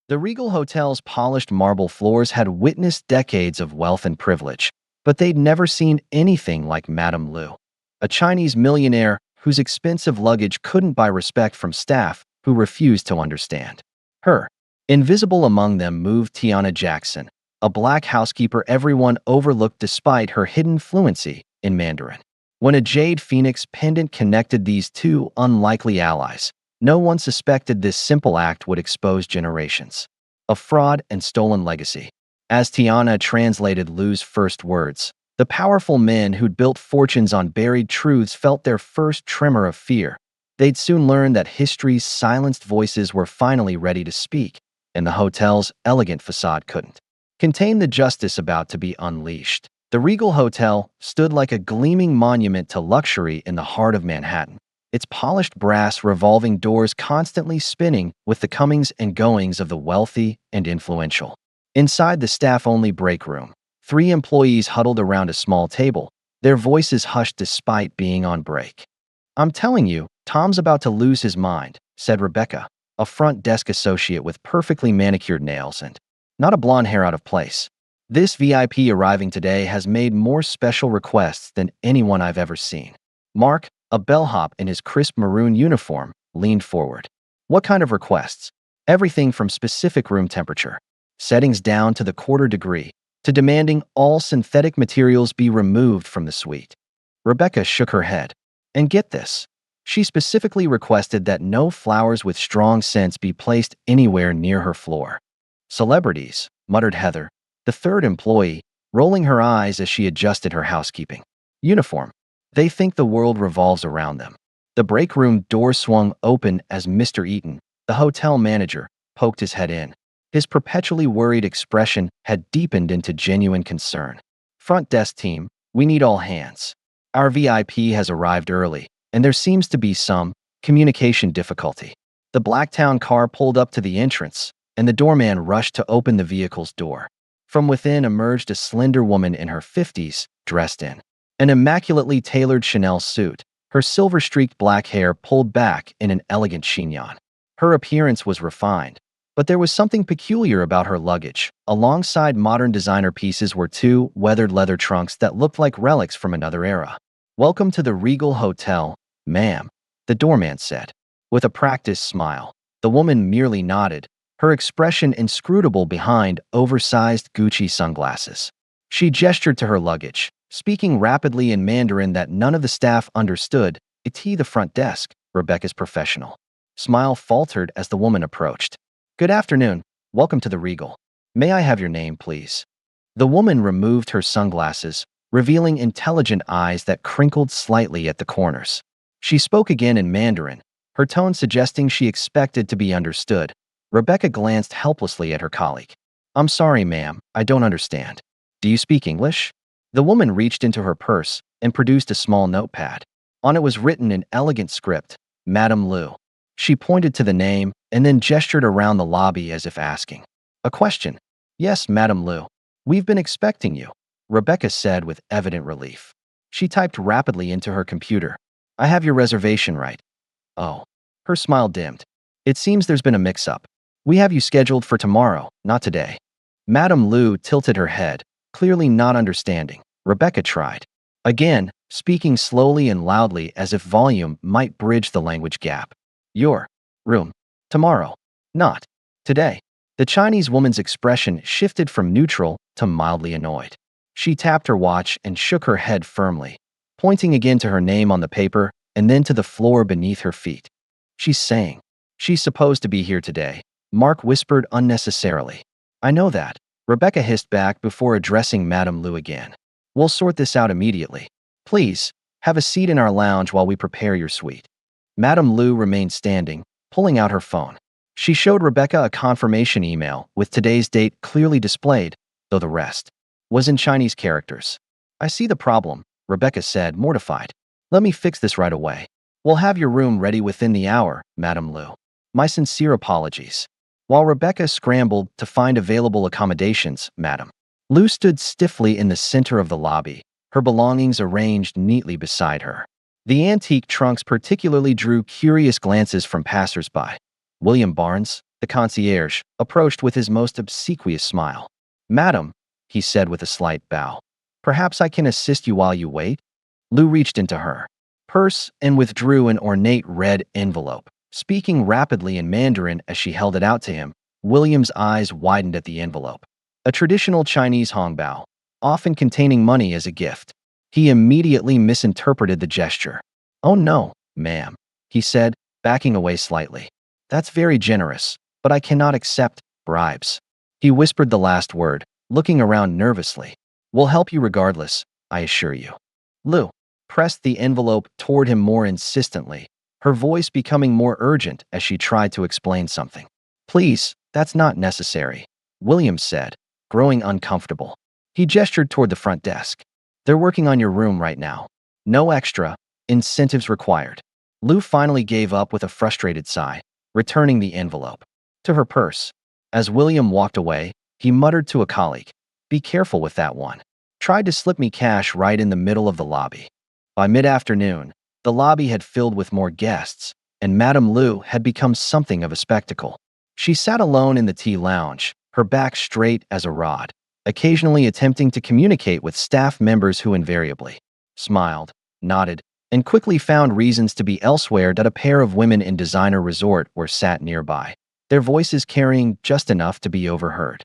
The Regal Hotel's polished marble floors had witnessed decades of wealth and privilege, but they'd never seen anything like Madame Lu, a Chinese millionaire whose expensive luggage couldn't buy respect from staff who refused to understand her. Invisible among them moved Tiana Jackson, a black housekeeper everyone overlooked despite her hidden fluency in Mandarin. When a jade phoenix pendant connected these two unlikely allies, no one suspected this simple act would expose generations of fraud and stolen legacy. As Tiana translated Lu's first words, the powerful men who'd built fortunes on buried truths felt their first tremor of fear. They'd soon learn that history's silenced voices were finally ready to speak, and the hotel's elegant facade couldn't contain the justice about to be unleashed. The Regal Hotel stood like a gleaming monument to luxury in the heart of Manhattan, its polished brass revolving doors constantly spinning with the comings and goings of the wealthy and influential. Inside the staff-only break room, 3 employees huddled around a small table, their voices hushed despite being on break. "I'm telling you, Tom's about to lose his mind," said Rebecca, a front desk associate with perfectly manicured nails and not a blonde hair out of place. "This VIP arriving today has made more special requests than anyone I've ever seen." Mark, a bellhop in his crisp maroon uniform, leaned forward. "What kind of requests?" "Everything from specific room temperature settings down to the quarter degree, to demanding all synthetic materials be removed from the suite." Rebecca shook her head. "And get this, she specifically requested that no flowers with strong scents be placed anywhere near her floor." "Celebrities," muttered Heather, the third employee, rolling her eyes as she adjusted her housekeeping uniform. "They think the world revolves around them." The break room door swung open as Mr. Eaton, the hotel manager, poked his head in. His perpetually worried expression had deepened into genuine concern. "Front desk team, we need all hands. Our VIP has arrived early, and there seems to be some communication difficulty." The Blacktown car pulled up to the entrance, and the doorman rushed to open the vehicle's door. From within emerged a slender woman in her 50s, dressed in an immaculately tailored Chanel suit, her silver-streaked black hair pulled back in an elegant chignon. Her appearance was refined, but there was something peculiar about her luggage. Alongside modern designer pieces were 2 weathered leather trunks that looked like relics from another era. "Welcome to the Regal Hotel, ma'am," the doorman said. With a practiced smile, the woman merely nodded, her expression inscrutable behind oversized Gucci sunglasses. She gestured to her luggage, speaking rapidly in Mandarin that none of the staff understood. "It's the front desk," Rebecca's professional smile faltered as the woman approached. "Good afternoon. Welcome to the Regal. May I have your name, please?" The woman removed her sunglasses, revealing intelligent eyes that crinkled slightly at the corners. She spoke again in Mandarin, her tone suggesting she expected to be understood. Rebecca glanced helplessly at her colleague. "I'm sorry, ma'am, I don't understand. Do you speak English?" The woman reached into her purse and produced a small notepad. On it was written in elegant script, "Madame Lu." She pointed to the name and then gestured around the lobby as if asking a question. "Yes, Madame Lu. We've been expecting you," Rebecca said with evident relief. She typed rapidly into her computer. "I have your reservation right." "Oh." Her smile dimmed. "It seems there's been a mix-up. We have you scheduled for tomorrow, not today." Madame Lu tilted her head, clearly not understanding. Rebecca tried again, speaking slowly and loudly as if volume might bridge the language gap. "Your room. Tomorrow. Not today." The Chinese woman's expression shifted from neutral to mildly annoyed. She tapped her watch and shook her head firmly, pointing again to her name on the paper and then to the floor beneath her feet. "She's saying she's supposed to be here today," Mark whispered unnecessarily. "I know that," Rebecca hissed back before addressing Madame Lu again. "We'll sort this out immediately. Please, have a seat in our lounge while we prepare your suite." Madame Lu remained standing, pulling out her phone. She showed Rebecca a confirmation email with today's date clearly displayed, though the rest was in Chinese characters. "I see the problem," Rebecca said, mortified. "Let me fix this right away. We'll have your room ready within the hour, Madame Lu. My sincere apologies." While Rebecca scrambled to find available accommodations, Madame Lu stood stiffly in the center of the lobby, her belongings arranged neatly beside her. The antique trunks particularly drew curious glances from passers-by. "William Barnes?" The concierge approached with his most obsequious smile. "Madam," he said with a slight bow, "perhaps I can assist you while you wait?" Lou reached into her purse and withdrew an ornate red envelope. Speaking rapidly in Mandarin as she held it out to him, William's eyes widened at the envelope. A traditional Chinese hongbao, often containing money as a gift. He immediately misinterpreted the gesture. "Oh no, ma'am," he said, backing away slightly. "That's very generous, but I cannot accept bribes." He whispered the last word, looking around nervously. "We'll help you regardless, I assure you." Lou pressed the envelope toward him more insistently, her voice becoming more urgent as she tried to explain something. "Please, that's not necessary," William said, growing uncomfortable. He gestured toward the front desk. "They're working on your room right now. No extra incentives required." Lou finally gave up with a frustrated sigh, returning the envelope to her purse. As William walked away, he muttered to a colleague, "Be careful with that one. Tried to slip me cash right in the middle of the lobby." By mid-afternoon, the lobby had filled with more guests, and Madame Lou had become something of a spectacle. She sat alone in the tea lounge, her back straight as a rod, occasionally attempting to communicate with staff members who invariably smiled, nodded, and quickly found reasons to be elsewhere. That a pair of women in designer resort were sat nearby, their voices carrying just enough to be overheard.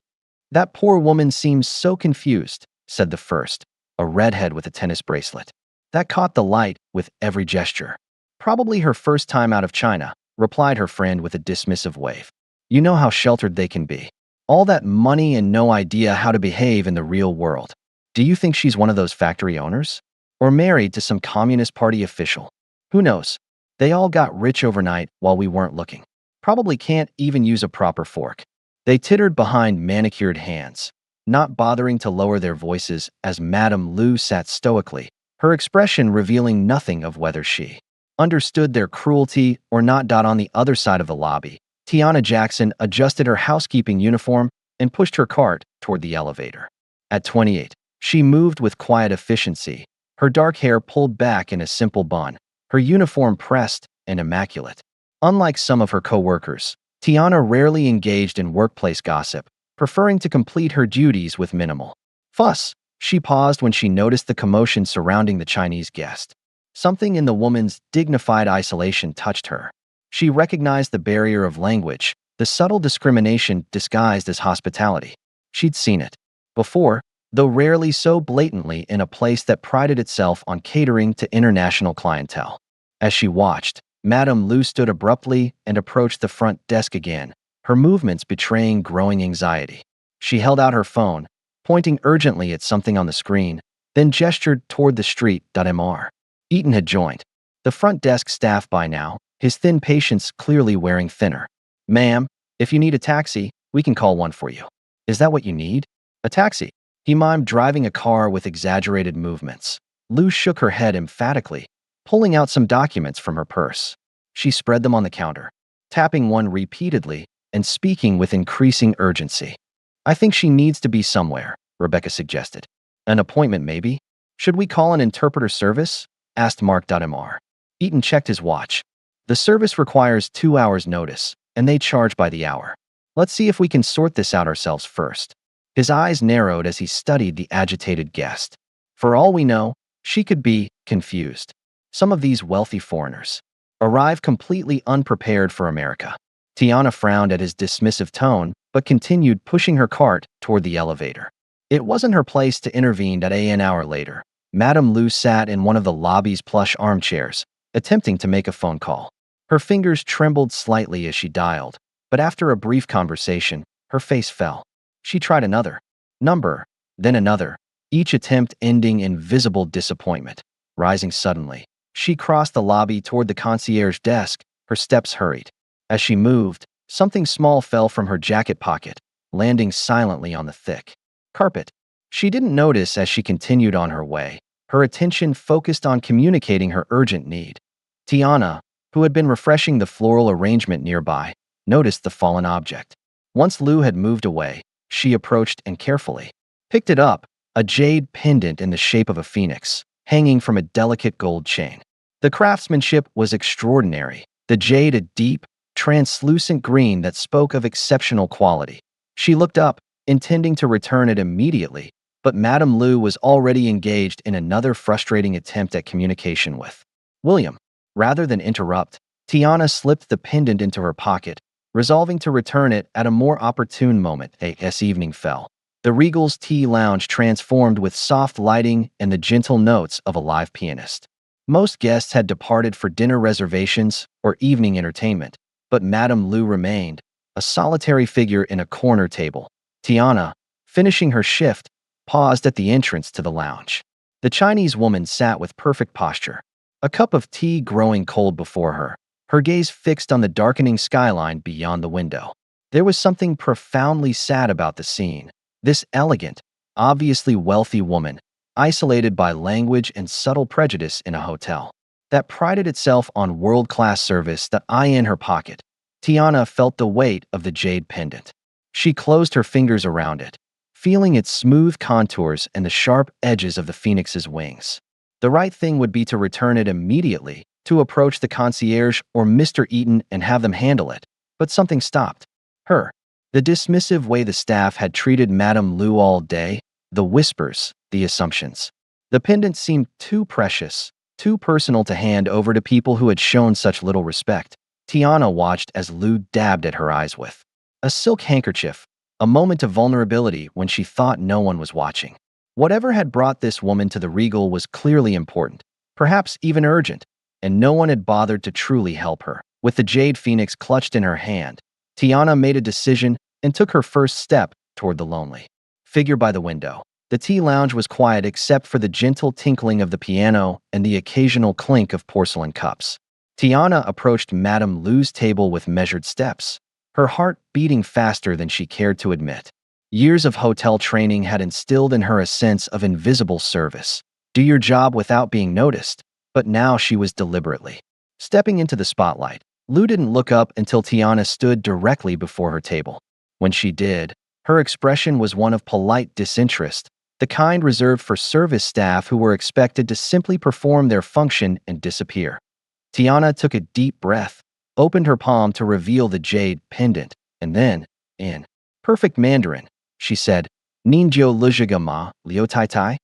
"That poor woman seems so confused," said the first, a redhead with a tennis bracelet. "That caught the light with every gesture." "Probably her first time out of China," replied her friend with a dismissive wave. "You know how sheltered they can be. All that money and no idea how to behave in the real world. Do you think she's one of those factory owners? Or married to some Communist Party official? Who knows? They all got rich overnight while we weren't looking. Probably can't even use a proper fork." They tittered behind manicured hands, not bothering to lower their voices as Madame Lou sat stoically, her expression revealing nothing of whether she understood their cruelty or not. On the other side of the lobby, Tiana Jackson adjusted her housekeeping uniform and pushed her cart toward the elevator. At 28, she moved with quiet efficiency, her dark hair pulled back in a simple bun, her uniform pressed and immaculate. Unlike some of her co-workers, Tiana rarely engaged in workplace gossip, preferring to complete her duties with minimal fuss. She paused when she noticed the commotion surrounding the Chinese guest. Something in the woman's dignified isolation touched her. She recognized the barrier of language, the subtle discrimination disguised as hospitality. She'd seen it before, though rarely so blatantly in a place that prided itself on catering to international clientele. As she watched, Madame Lou stood abruptly and approached the front desk again, her movements betraying growing anxiety. She held out her phone, pointing urgently at something on the screen, then gestured toward the street. Mr. Eaton had joined the front desk staff by now, his thin patience clearly wearing thinner. "Ma'am, if you need a taxi, we can call one for you." "Is that what you need? A taxi?" He mimed, driving a car with exaggerated movements. Lou shook her head emphatically, pulling out some documents from her purse. She spread them on the counter, tapping one repeatedly and speaking with increasing urgency. "I think she needs to be somewhere," Rebecca suggested. "An appointment, maybe? Should we call an interpreter service?" asked Mark. Eaton checked his watch. "The service requires 2 hours' notice, and they charge by the hour. Let's see if we can sort this out ourselves first." His eyes narrowed as he studied the agitated guest. For all we know, she could be confused. Some of these wealthy foreigners arrive completely unprepared for America. Tiana frowned at his dismissive tone, but continued pushing her cart toward the elevator. It wasn't her place to intervene. An hour later, Madame Lou sat in one of the lobby's plush armchairs, attempting to make a phone call. Her fingers trembled slightly as she dialed, but after a brief conversation, her face fell. She tried another number, then another, each attempt ending in visible disappointment. Rising suddenly, she crossed the lobby toward the concierge desk, her steps hurried. As she moved, something small fell from her jacket pocket, landing silently on the thick carpet. She didn't notice as she continued on her way, her attention focused on communicating her urgent need. Tiana, who had been refreshing the floral arrangement nearby, noticed the fallen object. Once Lou had moved away, she approached and carefully picked it up, a jade pendant in the shape of a phoenix, hanging from a delicate gold chain. The craftsmanship was extraordinary, the jade a deep, translucent green that spoke of exceptional quality. She looked up, intending to return it immediately, but Madame Lu was already engaged in another frustrating attempt at communication with William. Rather than interrupt, Tiana slipped the pendant into her pocket, resolving to return it at a more opportune moment. As evening fell, the Regal's tea lounge transformed with soft lighting and the gentle notes of a live pianist. Most guests had departed for dinner reservations or evening entertainment, but Madame Lu remained, a solitary figure in a corner table. Tiana, finishing her shift, paused at the entrance to the lounge. The Chinese woman sat with perfect posture, a cup of tea growing cold before her, her gaze fixed on the darkening skyline beyond the window. There was something profoundly sad about the scene. This elegant, obviously wealthy woman, isolated by language and subtle prejudice in a hotel that prided itself on world-class service, the eye in her pocket. Tiana felt the weight of the jade pendant. She closed her fingers around it, feeling its smooth contours and the sharp edges of the phoenix's wings. The right thing would be to return it immediately, to approach the concierge or Mr. Eaton and have them handle it. But something stopped her. The dismissive way the staff had treated Madame Lu all day, the whispers, the assumptions. The pendant seemed too precious, too personal to hand over to people who had shown such little respect. Tiana watched as Lu dabbed at her eyes with a silk handkerchief, a moment of vulnerability when she thought no one was watching. Whatever had brought this woman to the Regal was clearly important, perhaps even urgent, and no one had bothered to truly help her. With the jade phoenix clutched in her hand, Tiana made a decision and took her first step toward the lonely figure by the window. The tea lounge was quiet except for the gentle tinkling of the piano and the occasional clink of porcelain cups. Tiana approached Madame Lu's table with measured steps, her heart beating faster than she cared to admit. Years of hotel training had instilled in her a sense of invisible service. Do your job without being noticed. But now she was deliberately stepping into the spotlight. Lu didn't look up until Tiana stood directly before her table. When she did, her expression was one of polite disinterest, the kind reserved for service staff who were expected to simply perform their function and disappear. Tiana took a deep breath, opened her palm to reveal the jade pendant, and then, in perfect Mandarin, she said, "Ninjiu Lujiga ma, Liu Tai Tai?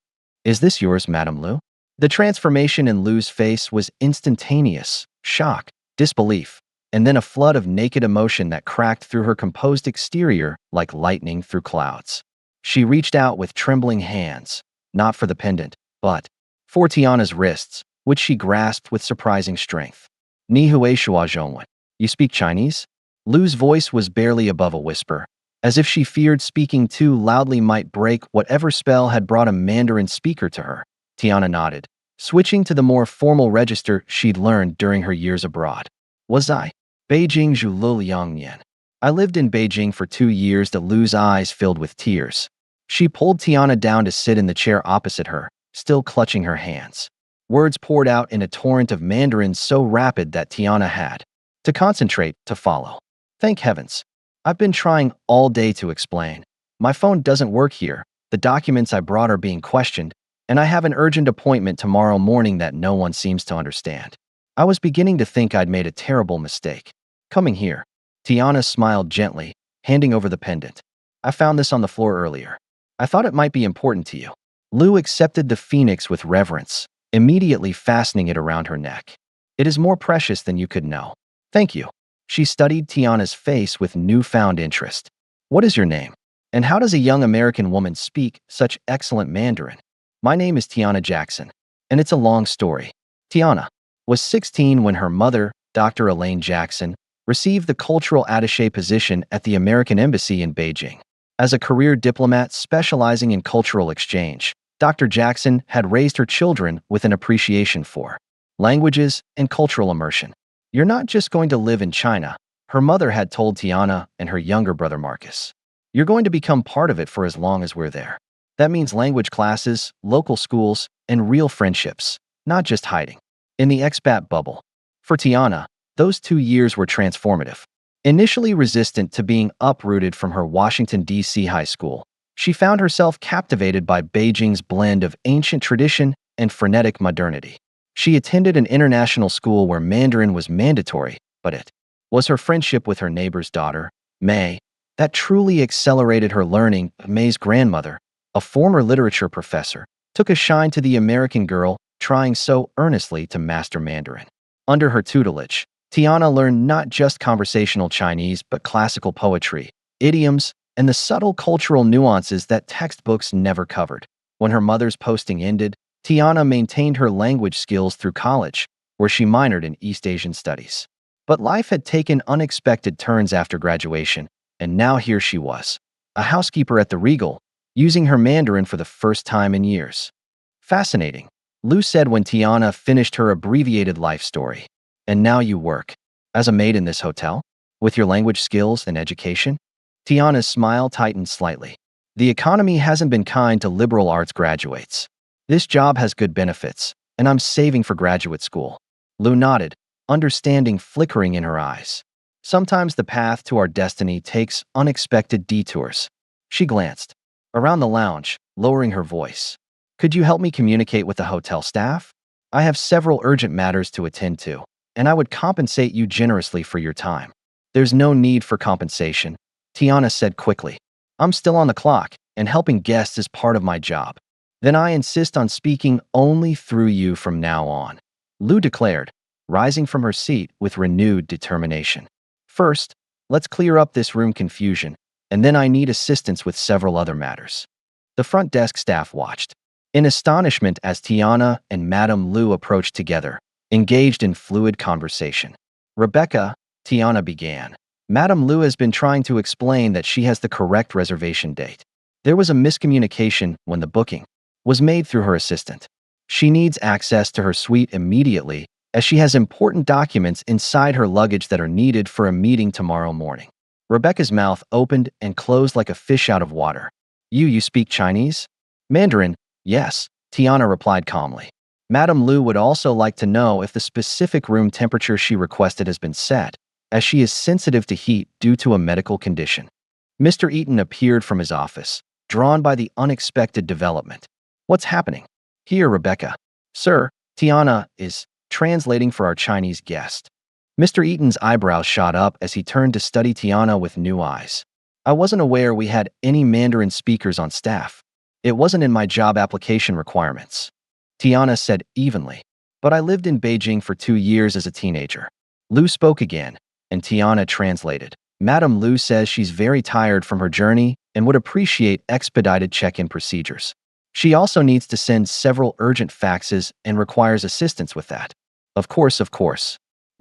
Is this yours, Madame Lu?" The transformation in Lu's face was instantaneous: shock, disbelief, and then a flood of naked emotion that cracked through her composed exterior like lightning through clouds. She reached out with trembling hands, not for the pendant, but for Tiana's wrists, which she grasped with surprising strength. "Ni hui shua zhongwen. You speak Chinese?" Lu's voice was barely above a whisper, as if she feared speaking too loudly might break whatever spell had brought a Mandarin speaker to her. Tiana nodded, switching to the more formal register she'd learned during her years abroad. "Was I? Beijing Zhu Liangyan. I lived in Beijing for 2 years." Lu's eyes filled with tears. She pulled Tiana down to sit in the chair opposite her, still clutching her hands. Words poured out in a torrent of Mandarin so rapid that Tiana had to concentrate to follow. "Thank heavens. I've been trying all day to explain. My phone doesn't work here, the documents I brought are being questioned, and I have an urgent appointment tomorrow morning that no one seems to understand. I was beginning to think I'd made a terrible mistake coming here." Tiana smiled gently, handing over the pendant. "I found this on the floor earlier. I thought it might be important to you." Lu accepted the phoenix with reverence, immediately fastening it around her neck. "It is more precious than you could know. Thank you." She studied Tiana's face with newfound interest. "What is your name? And how does a young American woman speak such excellent Mandarin?" "My name is Tiana Jackson, and it's a long story." Tiana was 16 when her mother, Dr. Elaine Jackson, received the cultural attaché position at the American Embassy in Beijing. As a career diplomat specializing in cultural exchange, Dr. Jackson had raised her children with an appreciation for languages and cultural immersion. "You're not just going to live in China," her mother had told Tiana and her younger brother Marcus. "You're going to become part of it for as long as we're there. That means language classes, local schools, and real friendships, not just hiding in the expat bubble." For Tiana, those 2 years were transformative. Initially resistant to being uprooted from her Washington, D.C. high school, she found herself captivated by Beijing's blend of ancient tradition and frenetic modernity. She attended an international school where Mandarin was mandatory, but it was her friendship with her neighbor's daughter, May, that truly accelerated her learning. May's grandmother, a former literature professor, took a shine to the American girl trying so earnestly to master Mandarin. Under her tutelage, Tiana learned not just conversational Chinese but classical poetry, idioms, and the subtle cultural nuances that textbooks never covered. When her mother's posting ended, Tiana maintained her language skills through college, where she minored in East Asian studies. But life had taken unexpected turns after graduation, and now here she was, a housekeeper at the Regal, using her Mandarin for the first time in years. Fascinating, Lou said when Tiana finished her abbreviated life story. And now you work as a maid in this hotel? With your language skills and education? Tiana's smile tightened slightly. The economy hasn't been kind to liberal arts graduates. This job has good benefits, and I'm saving for graduate school. Lou nodded, understanding flickering in her eyes. Sometimes the path to our destiny takes unexpected detours. She glanced around the lounge, lowering her voice. Could you help me communicate with the hotel staff? I have several urgent matters to attend to, and I would compensate you generously for your time. There's no need for compensation, Tiana said quickly. I'm still on the clock, and helping guests is part of my job. Then I insist on speaking only through you from now on, Lou declared, rising from her seat with renewed determination. First, let's clear up this room confusion, and then I need assistance with several other matters. The front desk staff watched in astonishment as Tiana and Madame Lou approached together, engaged in fluid conversation. Rebecca, Tiana began. Madame Lou has been trying to explain that she has the correct reservation date. There was a miscommunication when the booking was made through her assistant. She needs access to her suite immediately, as she has important documents inside her luggage that are needed for a meeting tomorrow morning. Rebecca's mouth opened and closed like a fish out of water. You speak Chinese? Mandarin, yes, Tiana replied calmly. Madame Lou would also like to know if the specific room temperature she requested has been set, as she is sensitive to heat due to a medical condition. Mr. Eaton appeared from his office, drawn by the unexpected development. What's happening? Here, Rebecca. Sir, Tiana is translating for our Chinese guest. Mr. Eaton's eyebrows shot up as he turned to study Tiana with new eyes. I wasn't aware we had any Mandarin speakers on staff. It wasn't in my job application requirements, Tiana said evenly. But I lived in Beijing for 2 years as a teenager. Lou spoke again, and Tiana translated. Madame Lou says she's very tired from her journey and would appreciate expedited check-in procedures. She also needs to send several urgent faxes and requires assistance with that. Of course,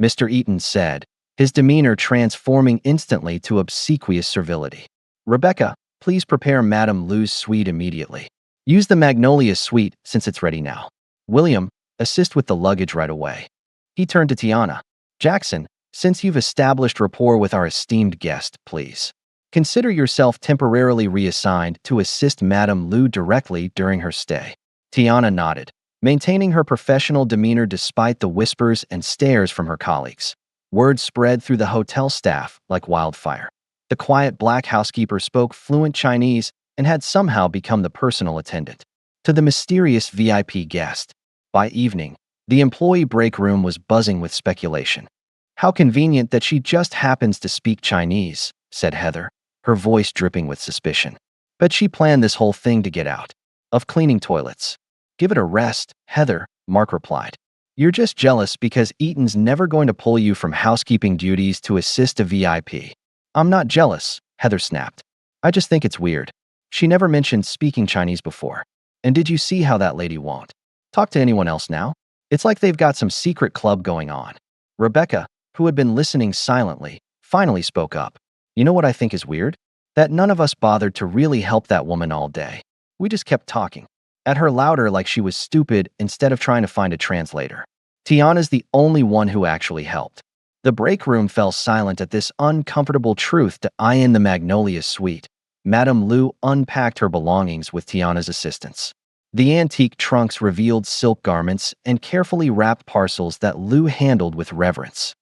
Mr. Eaton said, his demeanor transforming instantly to obsequious servility. Rebecca, please prepare Madame Lou's suite immediately. Use the Magnolia suite since it's ready now. William, assist with the luggage right away. He turned to Tiana. Jackson, since you've established rapport with our esteemed guest, please consider yourself temporarily reassigned to assist Madame Lou directly during her stay. Tiana nodded, maintaining her professional demeanor despite the whispers and stares from her colleagues. Word spread through the hotel staff like wildfire. The quiet black housekeeper spoke fluent Chinese and had somehow become the personal attendant to the mysterious VIP guest. By evening, the employee break room was buzzing with speculation. How convenient that she just happens to speak Chinese, said Heather, her voice dripping with suspicion. But she planned this whole thing to get out of cleaning toilets. Give it a rest, Heather, Mark replied. You're just jealous because Eaton's never going to pull you from housekeeping duties to assist a VIP. I'm not jealous, Heather snapped. I just think it's weird. She never mentioned speaking Chinese before. And did you see how that lady won't talk to anyone else now? It's like they've got some secret club going on. Rebecca, who had been listening silently, finally spoke up. You know what I think is weird? That none of us bothered to really help that woman all day. We just kept talking at her louder like she was stupid instead of trying to find a translator. Tiana's the only one who actually helped. The break room fell silent at this uncomfortable truth to eye in the Magnolia suite. Madame Lou unpacked her belongings with Tiana's assistance. The antique trunks revealed silk garments and carefully wrapped parcels that Lou handled with reverence.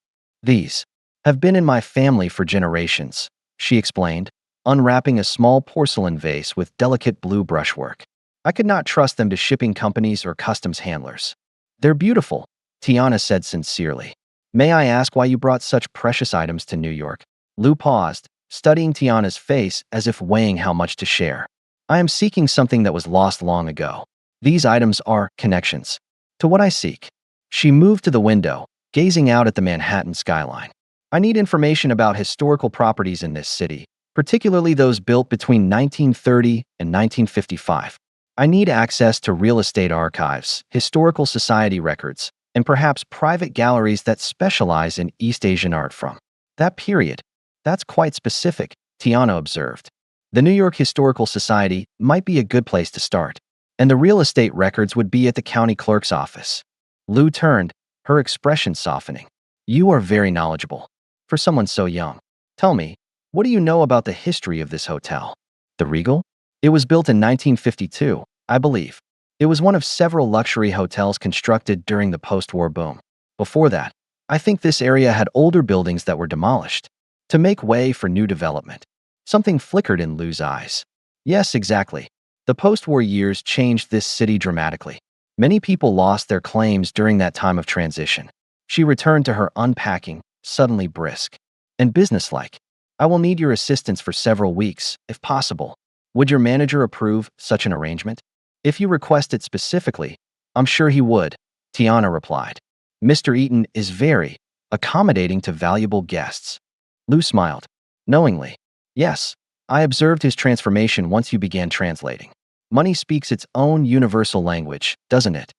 These have been in my family for generations, she explained, unwrapping a small porcelain vase with delicate blue brushwork. I could not trust them to shipping companies or customs handlers. They're beautiful, Tiana said sincerely. May I ask why you brought such precious items to New York? Lou paused, studying Tiana's face as if weighing how much to share. I am seeking something that was lost long ago. These items are connections to what I seek. She moved to the window, gazing out at the Manhattan skyline. I need information about historical properties in this city, particularly those built between 1930 and 1955. I need access to real estate archives, historical society records, and perhaps private galleries that specialize in East Asian art from that period. That's quite specific, Tiana observed. The New York Historical Society might be a good place to start, and the real estate records would be at the county clerk's office. Lou turned, her expression softening. You are very knowledgeable for someone so young. Tell me, what do you know about the history of this hotel? The Regal? It was built in 1952, I believe. It was one of several luxury hotels constructed during the post-war boom. Before that, I think this area had older buildings that were demolished to make way for new development. Something flickered in Lou's eyes. Yes, exactly. The post-war years changed this city dramatically. Many people lost their claims during that time of transition. She returned to her unpacking, suddenly brisk and businesslike. I will need your assistance for several weeks, if possible. Would your manager approve such an arrangement? If you request it specifically, I'm sure he would, Tiana replied. Mr. Eaton is very accommodating to valuable guests. Lou smiled, knowingly. Yes, I observed his transformation once you began translating. Money speaks its own universal language, doesn't it?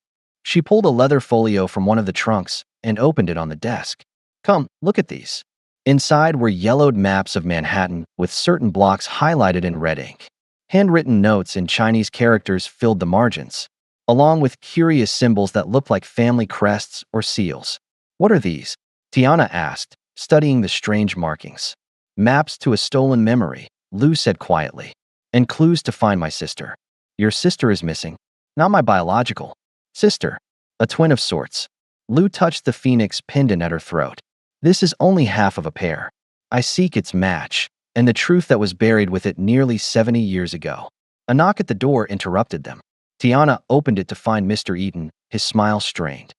She pulled a leather folio from one of the trunks and opened it on the desk. Come, look at these. Inside were yellowed maps of Manhattan with certain blocks highlighted in red ink. Handwritten notes in Chinese characters filled the margins, along with curious symbols that looked like family crests or seals. What are these? Tiana asked, studying the strange markings. Maps to a stolen memory, Lou said quietly, and clues to find my sister. Your sister is missing. Not my biological sister, a twin of sorts. Lou touched the phoenix pendant at her throat. This is only half of a pair. I seek its match, and the truth that was buried with it nearly 70 years ago. A knock at the door interrupted them. Tiana opened it to find Mr. Eaton, his smile strained.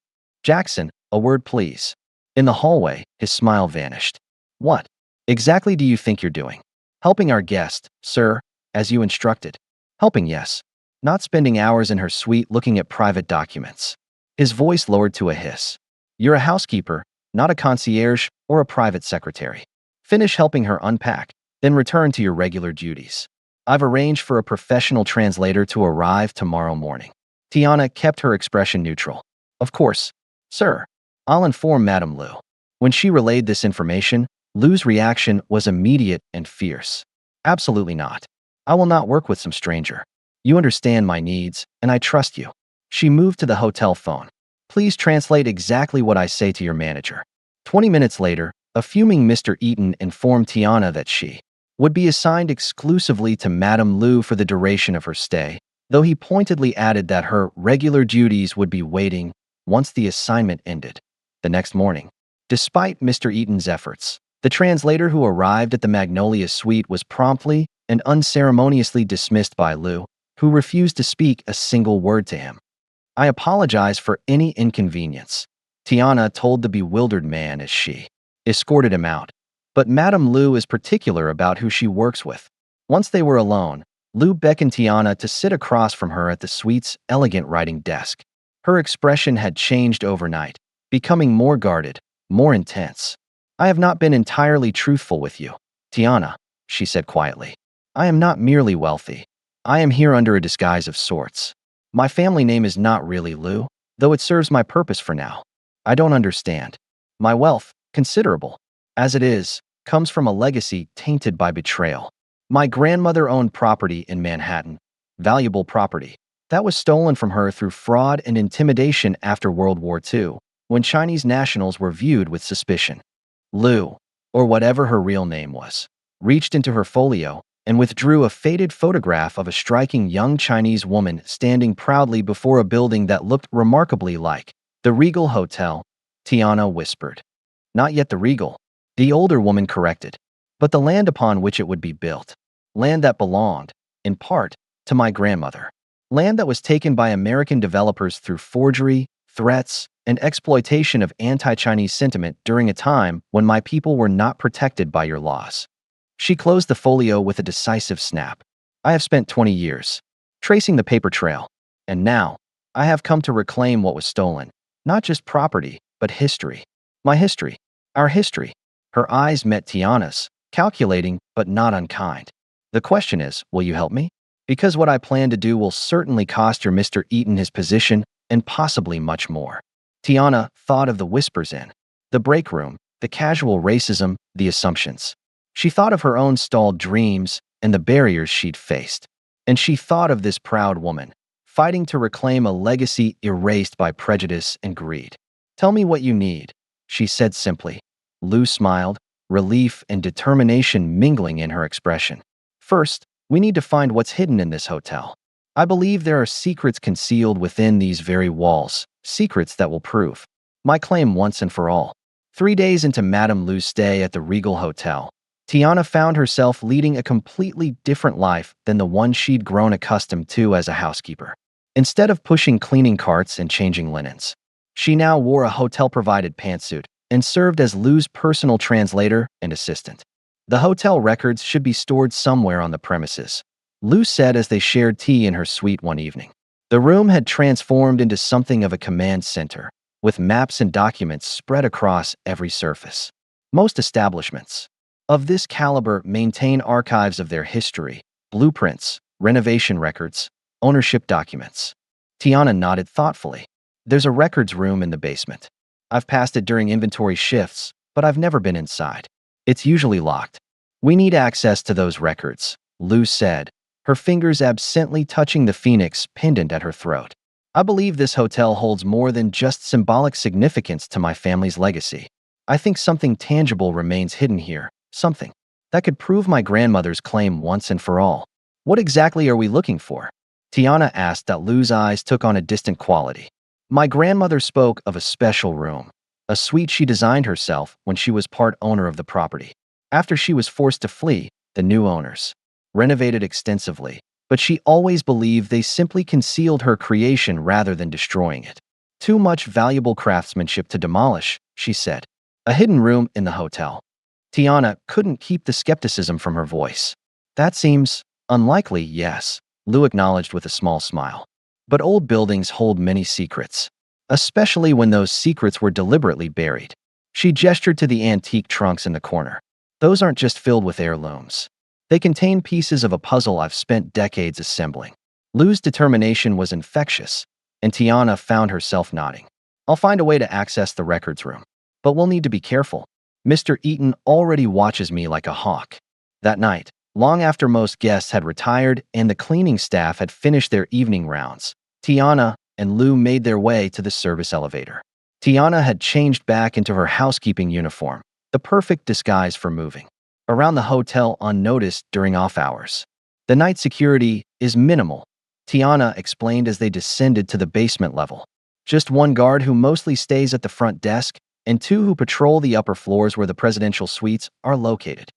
Jackson, a word please. In the hallway, his smile vanished. What exactly do you think you're doing? Helping our guest, sir, as you instructed. Helping, yes. Not spending hours in her suite looking at private documents. His voice lowered to a hiss. You're a housekeeper, not a concierge or a private secretary. Finish helping her unpack, then return to your regular duties. I've arranged for a professional translator to arrive tomorrow morning. Tiana kept her expression neutral. Of course, sir. I'll inform Madame Lou. When she relayed this information, Lou's reaction was immediate and fierce. Absolutely not. I will not work with some stranger. You understand my needs, and I trust you. She moved to the hotel phone. Please translate exactly what I say to your manager. 20 minutes later, a fuming Mr. Eaton informed Tiana that she would be assigned exclusively to Madame Lou for the duration of her stay, though he pointedly added that her regular duties would be waiting once the assignment ended. The next morning, despite Mr. Eaton's efforts, the translator who arrived at the Magnolia Suite was promptly and unceremoniously dismissed by Lou, who refused to speak a single word to him. I apologize for any inconvenience, Tiana told the bewildered man as she escorted him out. But Madame Lou is particular about who she works with. Once they were alone, Lou beckoned Tiana to sit across from her at the suite's elegant writing desk. Her expression had changed overnight, becoming more guarded, more intense. I have not been entirely truthful with you, Tiana, she said quietly. I am not merely wealthy. I am here under a disguise of sorts. My family name is not really Lou, though it serves my purpose for now. I don't understand. My wealth, considerable as it is, comes from a legacy tainted by betrayal. My grandmother owned property in Manhattan, valuable property, that was stolen from her through fraud and intimidation after World War II, when Chinese nationals were viewed with suspicion. Lou, or whatever her real name was, reached into her folio and withdrew a faded photograph of a striking young Chinese woman standing proudly before a building that looked remarkably like the Regal Hotel, Tiana whispered. Not yet the Regal, the older woman corrected, but the land upon which it would be built. Land that belonged, in part, to my grandmother. Land that was taken by American developers through forgery, threats, and exploitation of anti-Chinese sentiment during a time when my people were not protected by your laws. She closed the folio with a decisive snap. I have spent 20 years tracing the paper trail, and now I have come to reclaim what was stolen, not just property, but history. My history. Our history. Her eyes met Tiana's, calculating but not unkind. The question is, will you help me? Because what I plan to do will certainly cost your Mr. Eaton his position and possibly much more. Tiana thought of the whispers in the break room, the casual racism, the assumptions. She thought of her own stalled dreams and the barriers she'd faced. And she thought of this proud woman, fighting to reclaim a legacy erased by prejudice and greed. Tell me what you need, she said simply. Lou smiled, relief and determination mingling in her expression. First, we need to find what's hidden in this hotel. I believe there are secrets concealed within these very walls, secrets that will prove my claim once and for all. 3 days into Madame Lou's stay at the Regal Hotel, Tiana found herself leading a completely different life than the one she'd grown accustomed to as a housekeeper. Instead of pushing cleaning carts and changing linens, she now wore a hotel-provided pantsuit and served as Lou's personal translator and assistant. The hotel records should be stored somewhere on the premises, Lou said as they shared tea in her suite one evening. The room had transformed into something of a command center, with maps and documents spread across every surface. Most establishments of this caliber maintain archives of their history, blueprints, renovation records, ownership documents. Tiana nodded thoughtfully. There's a records room in the basement. I've passed it during inventory shifts, but I've never been inside. It's usually locked. We need access to those records, Lou said, her fingers absently touching the phoenix pendant at her throat. I believe this hotel holds more than just symbolic significance to my family's legacy. I think something tangible remains hidden here, something that could prove my grandmother's claim once and for all. What exactly are we looking for? Tiana asked that Lou's eyes took on a distant quality. My grandmother spoke of a special room, a suite she designed herself when she was part owner of the property. After she was forced to flee, the new owners renovated extensively, but she always believed they simply concealed her creation rather than destroying it. Too much valuable craftsmanship to demolish, she said. A hidden room in the hotel. Tiana couldn't keep the skepticism from her voice. That seems unlikely, yes, Lou acknowledged with a small smile. But old buildings hold many secrets, especially when those secrets were deliberately buried. She gestured to the antique trunks in the corner. Those aren't just filled with heirlooms. They contain pieces of a puzzle I've spent decades assembling. Lou's determination was infectious, and Tiana found herself nodding. I'll find a way to access the records room, but we'll need to be careful. Mr. Eaton already watches me like a hawk. That night, long after most guests had retired and the cleaning staff had finished their evening rounds, Tiana and Lou made their way to the service elevator. Tiana had changed back into her housekeeping uniform, the perfect disguise for moving around the hotel unnoticed during off hours. The night security is minimal, Tiana explained as they descended to the basement level. Just one guard who mostly stays at the front desk, and 2 who patrol the upper floors where the presidential suites are located.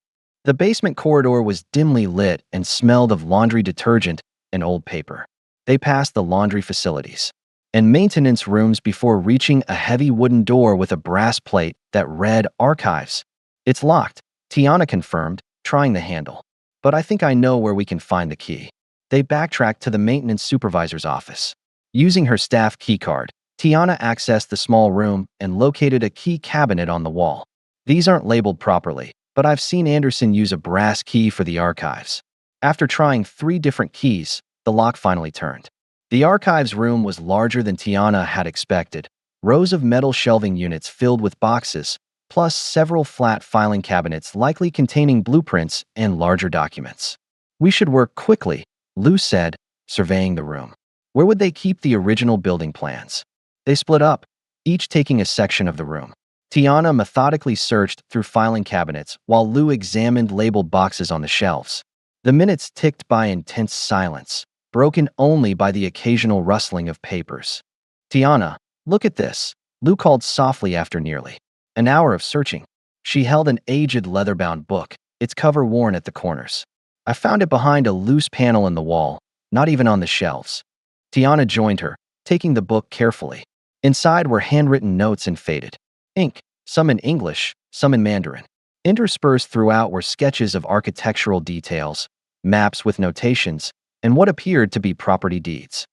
The basement corridor was dimly lit and smelled of laundry detergent and old paper. They passed the laundry facilities and maintenance rooms before reaching a heavy wooden door with a brass plate that read Archives. It's locked, Tiana confirmed, trying the handle. But I think I know where we can find the key. They backtracked to the maintenance supervisor's office. Using her staff keycard, Tiana accessed the small room and located a key cabinet on the wall. These aren't labeled properly, but I've seen Anderson use a brass key for the archives. After trying 3 different keys, the lock finally turned. The archives room was larger than Tiana had expected. Rows of metal shelving units filled with boxes, plus several flat filing cabinets likely containing blueprints and larger documents. We should work quickly, Lou said, surveying the room. Where would they keep the original building plans? They split up, each taking a section of the room. Tiana methodically searched through filing cabinets while Lou examined labeled boxes on the shelves. The minutes ticked by in tense silence, broken only by the occasional rustling of papers. Tiana, look at this, Lou called softly after nearly an hour of searching. She held an aged leather-bound book, its cover worn at the corners. I found it behind a loose panel in the wall, not even on the shelves. Tiana joined her, taking the book carefully. Inside were handwritten notes in faded ink, some in English, some in Mandarin. Interspersed throughout were sketches of architectural details, maps with notations, and what appeared to be property deeds.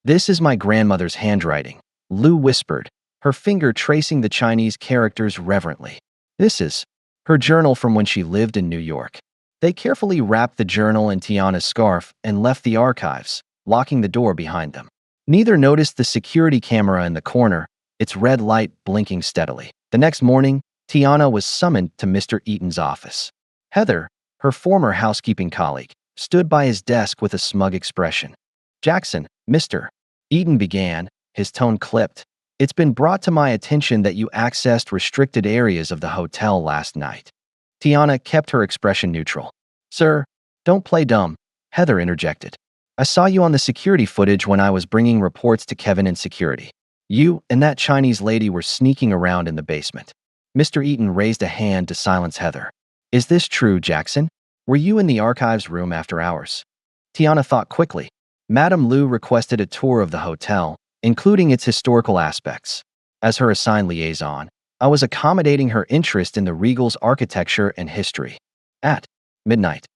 "This is my grandmother's handwriting," Lu whispered, her finger tracing the Chinese characters reverently. "This is her journal from when she lived in New York." They carefully wrapped the journal in Tiana's scarf and left the archives, locking the door behind them. Neither noticed the security camera in the corner, its red light blinking steadily. The next morning, Tiana was summoned to Mr. Eaton's office. Heather, her former housekeeping colleague, stood by his desk with a smug expression. "Jackson, Mr. Eaton began, his tone clipped. "It's been brought to my attention that you accessed restricted areas of the hotel last night." Tiana kept her expression neutral. "Sir, don't play dumb," Heather interjected. "I saw you on the security footage when I was bringing reports to Kevin in security. You and that Chinese lady were sneaking around in the basement." Mr. Eaton raised a hand to silence Heather. "Is this true, Jackson? Were you in the archives room after hours?" Tiana thought quickly. Madame Lu requested a tour of the hotel, including its historical aspects. As her assigned liaison, I was accommodating her interest in the Regal's architecture and history. At midnight,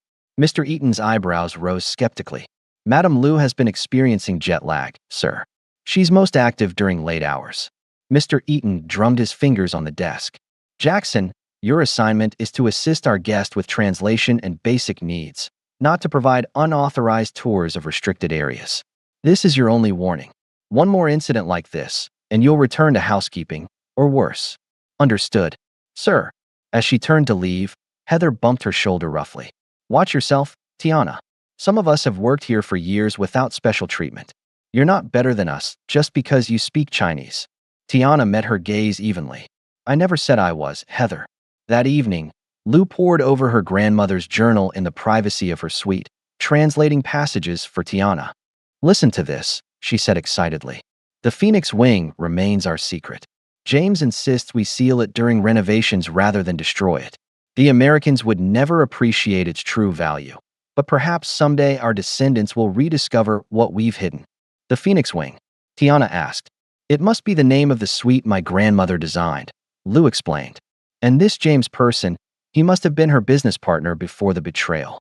Mr. Eaton's eyebrows rose skeptically. "Madame Lu has been experiencing jet lag, sir. She's most active during late hours." Mr. Eaton drummed his fingers on the desk. "Jackson, your assignment is to assist our guest with translation and basic needs, not to provide unauthorized tours of restricted areas. This is your only warning. One more incident like this, and you'll return to housekeeping, or worse." "Understood, sir." As she turned to leave, Heather bumped her shoulder roughly. "Watch yourself, Tiana. Some of us have worked here for years without special treatment. You're not better than us just because you speak Chinese." Tiana met her gaze evenly. "I never said I was, Heather." That evening, Lu pored over her grandmother's journal in the privacy of her suite, translating passages for Tiana. "Listen to this," she said excitedly. "The Phoenix Wing remains our secret. James insists we seal it during renovations rather than destroy it. The Americans would never appreciate its true value. But perhaps someday our descendants will rediscover what we've hidden." "The Phoenix Wing?" Tiana asked. "It must be the name of the suite my grandmother designed," Lu explained. "And this James person, he must have been her business partner before the betrayal."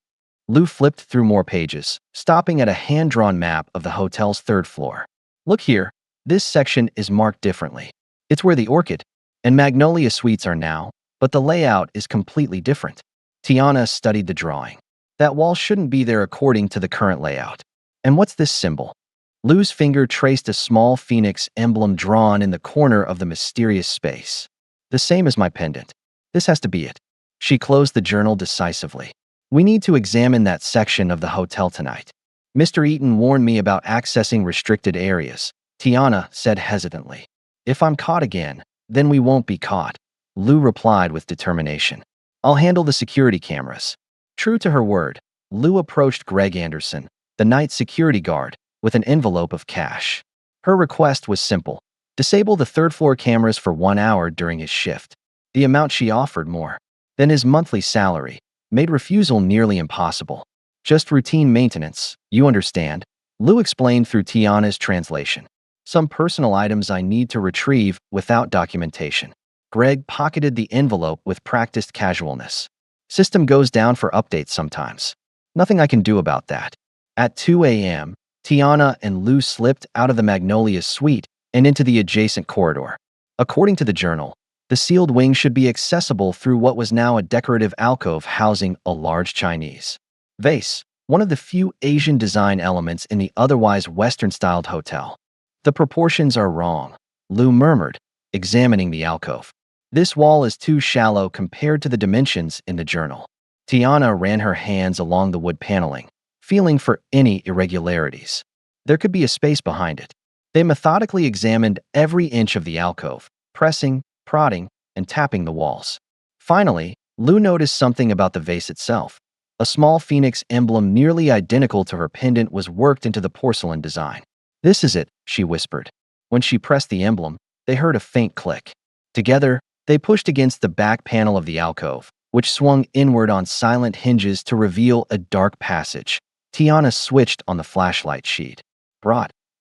Lu flipped through more pages, stopping at a hand-drawn map of the hotel's third floor. "Look here, this section is marked differently. It's where the Orchid and Magnolia suites are now, but the layout is completely different." Tiana studied the drawing. "That wall shouldn't be there according to the current layout. And what's this symbol?" Lu's finger traced a small phoenix emblem drawn in the corner of the mysterious space. "The same as my pendant. This has to be it." She closed the journal decisively. "We need to examine that section of the hotel tonight. Mr. Eaton warned me about accessing restricted areas," Tiana said hesitantly. "If I'm caught again, then we won't be caught," Lu replied with determination. "I'll handle the security cameras." True to her word, Lu approached Greg Anderson, the night security guard, with an envelope of cash. Her request was simple: disable the third-floor cameras for 1 hour during his shift. The amount she offered, more than his monthly salary, made refusal nearly impossible. "Just routine maintenance, you understand," Lu explained through Tiana's translation. "Some personal items I need to retrieve without documentation." Greg pocketed the envelope with practiced casualness. "System goes down for updates sometimes. Nothing I can do about that." At 2 a.m., Tiana and Lu slipped out of the Magnolia suite and into the adjacent corridor. According to the journal, the sealed wing should be accessible through what was now a decorative alcove housing a large Chinese vase, one of the few Asian design elements in the otherwise Western-styled hotel. "The proportions are wrong," Lu murmured, examining the alcove. "This wall is too shallow compared to the dimensions in the journal." Tiana ran her hands along the wood paneling, feeling for any irregularities. There could be a space behind it. They methodically examined every inch of the alcove, pressing, prodding, and tapping the walls. Finally, Lu noticed something about the vase itself. A small phoenix emblem nearly identical to her pendant was worked into the porcelain design. "This is it," she whispered. When she pressed the emblem, they heard a faint click. Together, they pushed against the back panel of the alcove, which swung inward on silent hinges to reveal a dark passage. Tiana switched on the flashlight sheet,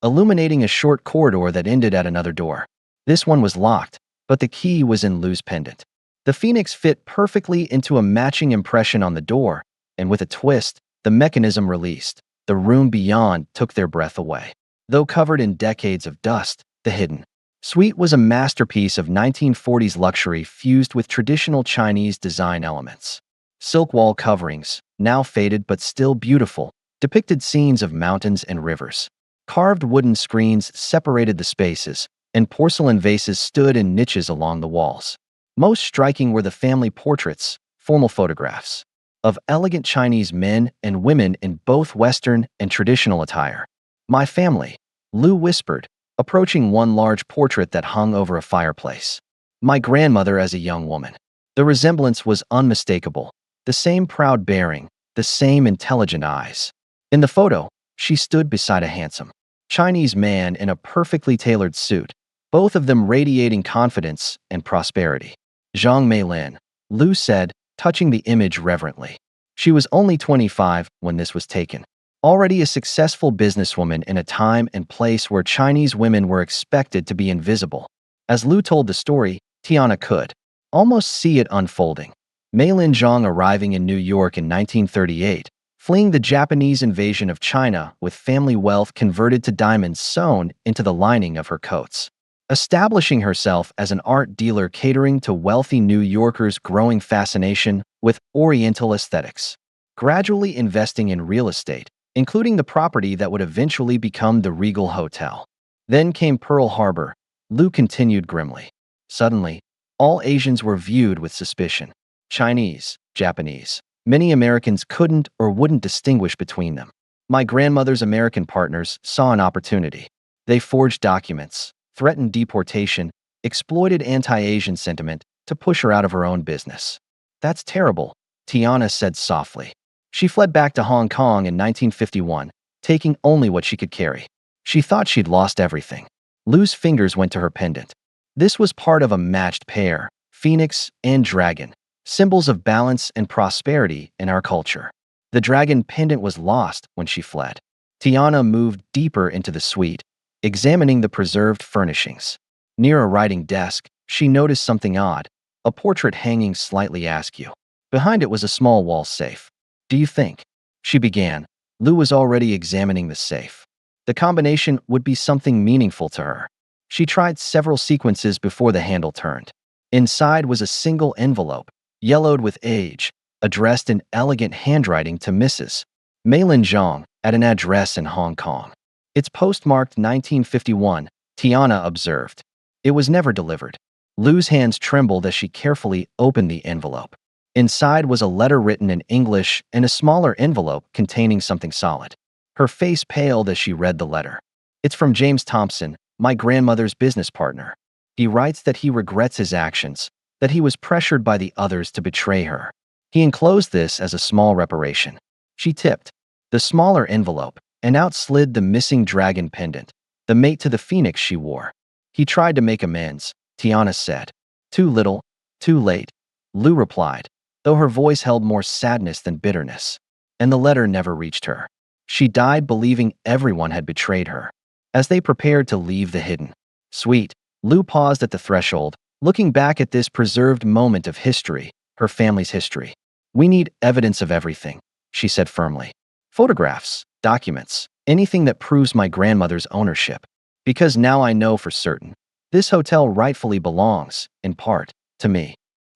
illuminating a short corridor that ended at another door. This one was locked, but the key was in Lu's pendant. The phoenix fit perfectly into a matching impression on the door, and with a twist, the mechanism released. The room beyond took their breath away. Though covered in decades of dust, the hidden suite was a masterpiece of 1940s luxury fused with traditional Chinese design elements. Silk wall coverings, now faded but still beautiful, depicted scenes of mountains and rivers. Carved wooden screens separated the spaces, and porcelain vases stood in niches along the walls. Most striking were the family portraits, formal photographs, of elegant Chinese men and women in both Western and traditional attire. "My family," Lu whispered, approaching one large portrait that hung over a fireplace. "My grandmother as a young woman." The resemblance was unmistakable. The same proud bearing, the same intelligent eyes. In the photo, she stood beside a handsome Chinese man in a perfectly tailored suit, both of them radiating confidence and prosperity. "Zhang Meilin," Lu said, touching the image reverently. She was only 25 when this was taken. Already a successful businesswoman in a time and place where Chinese women were expected to be invisible. As Lu told the story, Tiana could almost see it unfolding. Meilin Zhang arriving in New York in 1938, fleeing the Japanese invasion of China with family wealth converted to diamonds sewn into the lining of her coats. Establishing herself as an art dealer catering to wealthy New Yorkers' growing fascination with Oriental aesthetics. Gradually investing in real estate, including the property that would eventually become the Regal Hotel. Then came Pearl Harbor, Lu continued grimly. Suddenly, all Asians were viewed with suspicion. Chinese, Japanese. Many Americans couldn't or wouldn't distinguish between them. My grandmother's American partners saw an opportunity. They forged documents, threatened deportation, exploited anti-Asian sentiment to push her out of her own business. "That's terrible," Tiana said softly. She fled back to Hong Kong in 1951, taking only what she could carry. She thought she'd lost everything. Lu's fingers went to her pendant. This was part of a matched pair, phoenix and dragon, symbols of balance and prosperity in our culture. The dragon pendant was lost when she fled. Tiana moved deeper into the suite, examining the preserved furnishings. Near a writing desk, she noticed something odd, a portrait hanging slightly askew. Behind it was a small wall safe. "Do you think?" she began. Lu was already examining the safe. The combination would be something meaningful to her. She tried several sequences before the handle turned. Inside was a single envelope, yellowed with age, addressed in elegant handwriting to Mrs. Meilin Zhang at an address in Hong Kong. It's postmarked 1951, Tiana observed. It was never delivered. Lu's hands trembled as she carefully opened the envelope. Inside was a letter written in English and a smaller envelope containing something solid. Her face paled as she read the letter. "It's from James Thompson, my grandmother's business partner. He writes that he regrets his actions, that he was pressured by the others to betray her. He enclosed this as a small reparation." She tipped the smaller envelope, and out slid the missing dragon pendant, the mate to the phoenix she wore. "He tried to make amends," Tiana said. "Too little, too late," Lu replied, though her voice held more sadness than bitterness. And the letter never reached her. She died believing everyone had betrayed her. As they prepared to leave the hidden suite, Lu paused at the threshold, looking back at this preserved moment of history, her family's history. "We need evidence of everything," she said firmly. "Photographs, documents, anything that proves my grandmother's ownership. Because now I know for certain, this hotel rightfully belongs, in part, to me."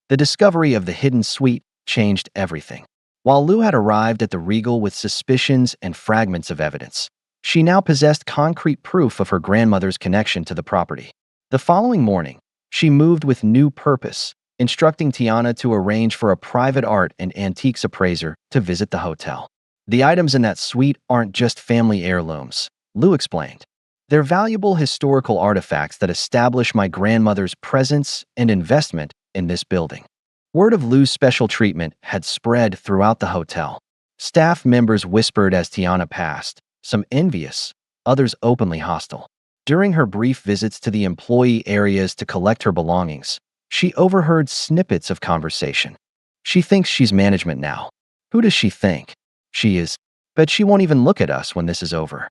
The discovery of the hidden suite changed everything. While Lu had arrived at the Regal with suspicions and fragments of evidence, she now possessed concrete proof of her grandmother's connection to the property. The following morning, she moved with new purpose, instructing Tiana to arrange for a private art and antiques appraiser to visit the hotel. "The items in that suite aren't just family heirlooms," Lu explained. "They're valuable historical artifacts that establish my grandmother's presence and investment in this building." Word of Lu's special treatment had spread throughout the hotel. Staff members whispered as Tiana passed, some envious, others openly hostile. During her brief visits to the employee areas to collect her belongings, she overheard snippets of conversation. "She thinks she's management now. Who does she think she is? Bet she won't even look at us when this is over."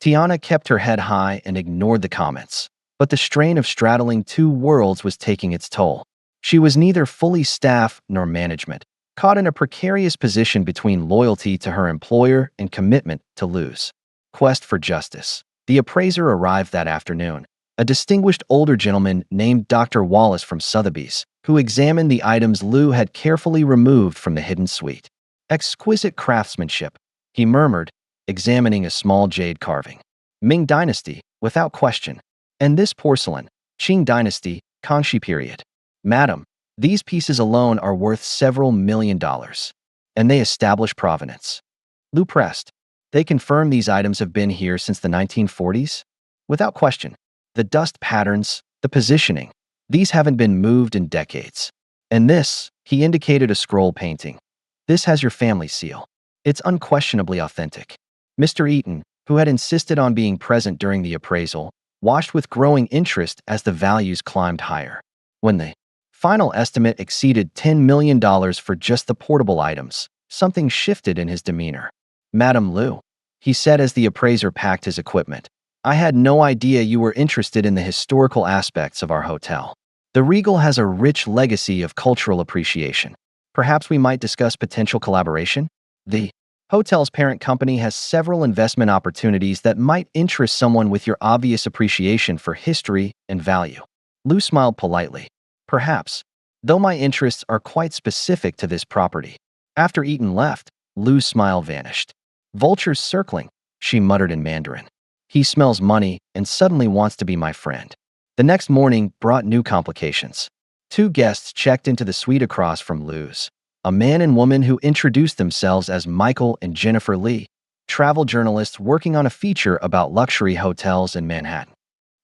Tiana kept her head high and ignored the comments. but the strain of straddling two worlds was taking its toll. She was neither fully staff nor management, caught in a precarious position between loyalty to her employer and commitment to Lou's quest for justice. The appraiser arrived that afternoon, a distinguished older gentleman named Dr. Wallace from Sotheby's, who examined the items Lou had carefully removed from the hidden suite. Exquisite craftsmanship, he murmured, examining a small jade carving. Ming Dynasty, without question. And this porcelain, Qing Dynasty, Kangxi period. Madam, these pieces alone are worth several $1,000,000. And they establish provenance. Lou pressed. They confirm these items have been here since the 1940s? Without question. The dust patterns, the positioning, these haven't been moved in decades. And this, he indicated a scroll painting. This has your family seal. It's unquestionably authentic. Mr. Eaton, who had insisted on being present during the appraisal, watched with growing interest as the values climbed higher. When the final estimate exceeded $10 million for just the portable items, something shifted in his demeanor. Madam Lou, he said as the appraiser packed his equipment, I had no idea you were interested in the historical aspects of our hotel. The Regal has a rich legacy of cultural appreciation. Perhaps we might discuss potential collaboration? The hotel's parent company has several investment opportunities that might interest someone with your obvious appreciation for history and value. Lou smiled politely. Perhaps, though my interests are quite specific to this property. After Eaton left, Lou's smile vanished. Vultures circling, she muttered in Mandarin. He smells money and suddenly wants to be my friend. The next morning brought new complications. Two guests checked into the suite across from Lou's. A man and woman who introduced themselves as Michael and Jennifer Lee, travel journalists working on a feature about luxury hotels in Manhattan.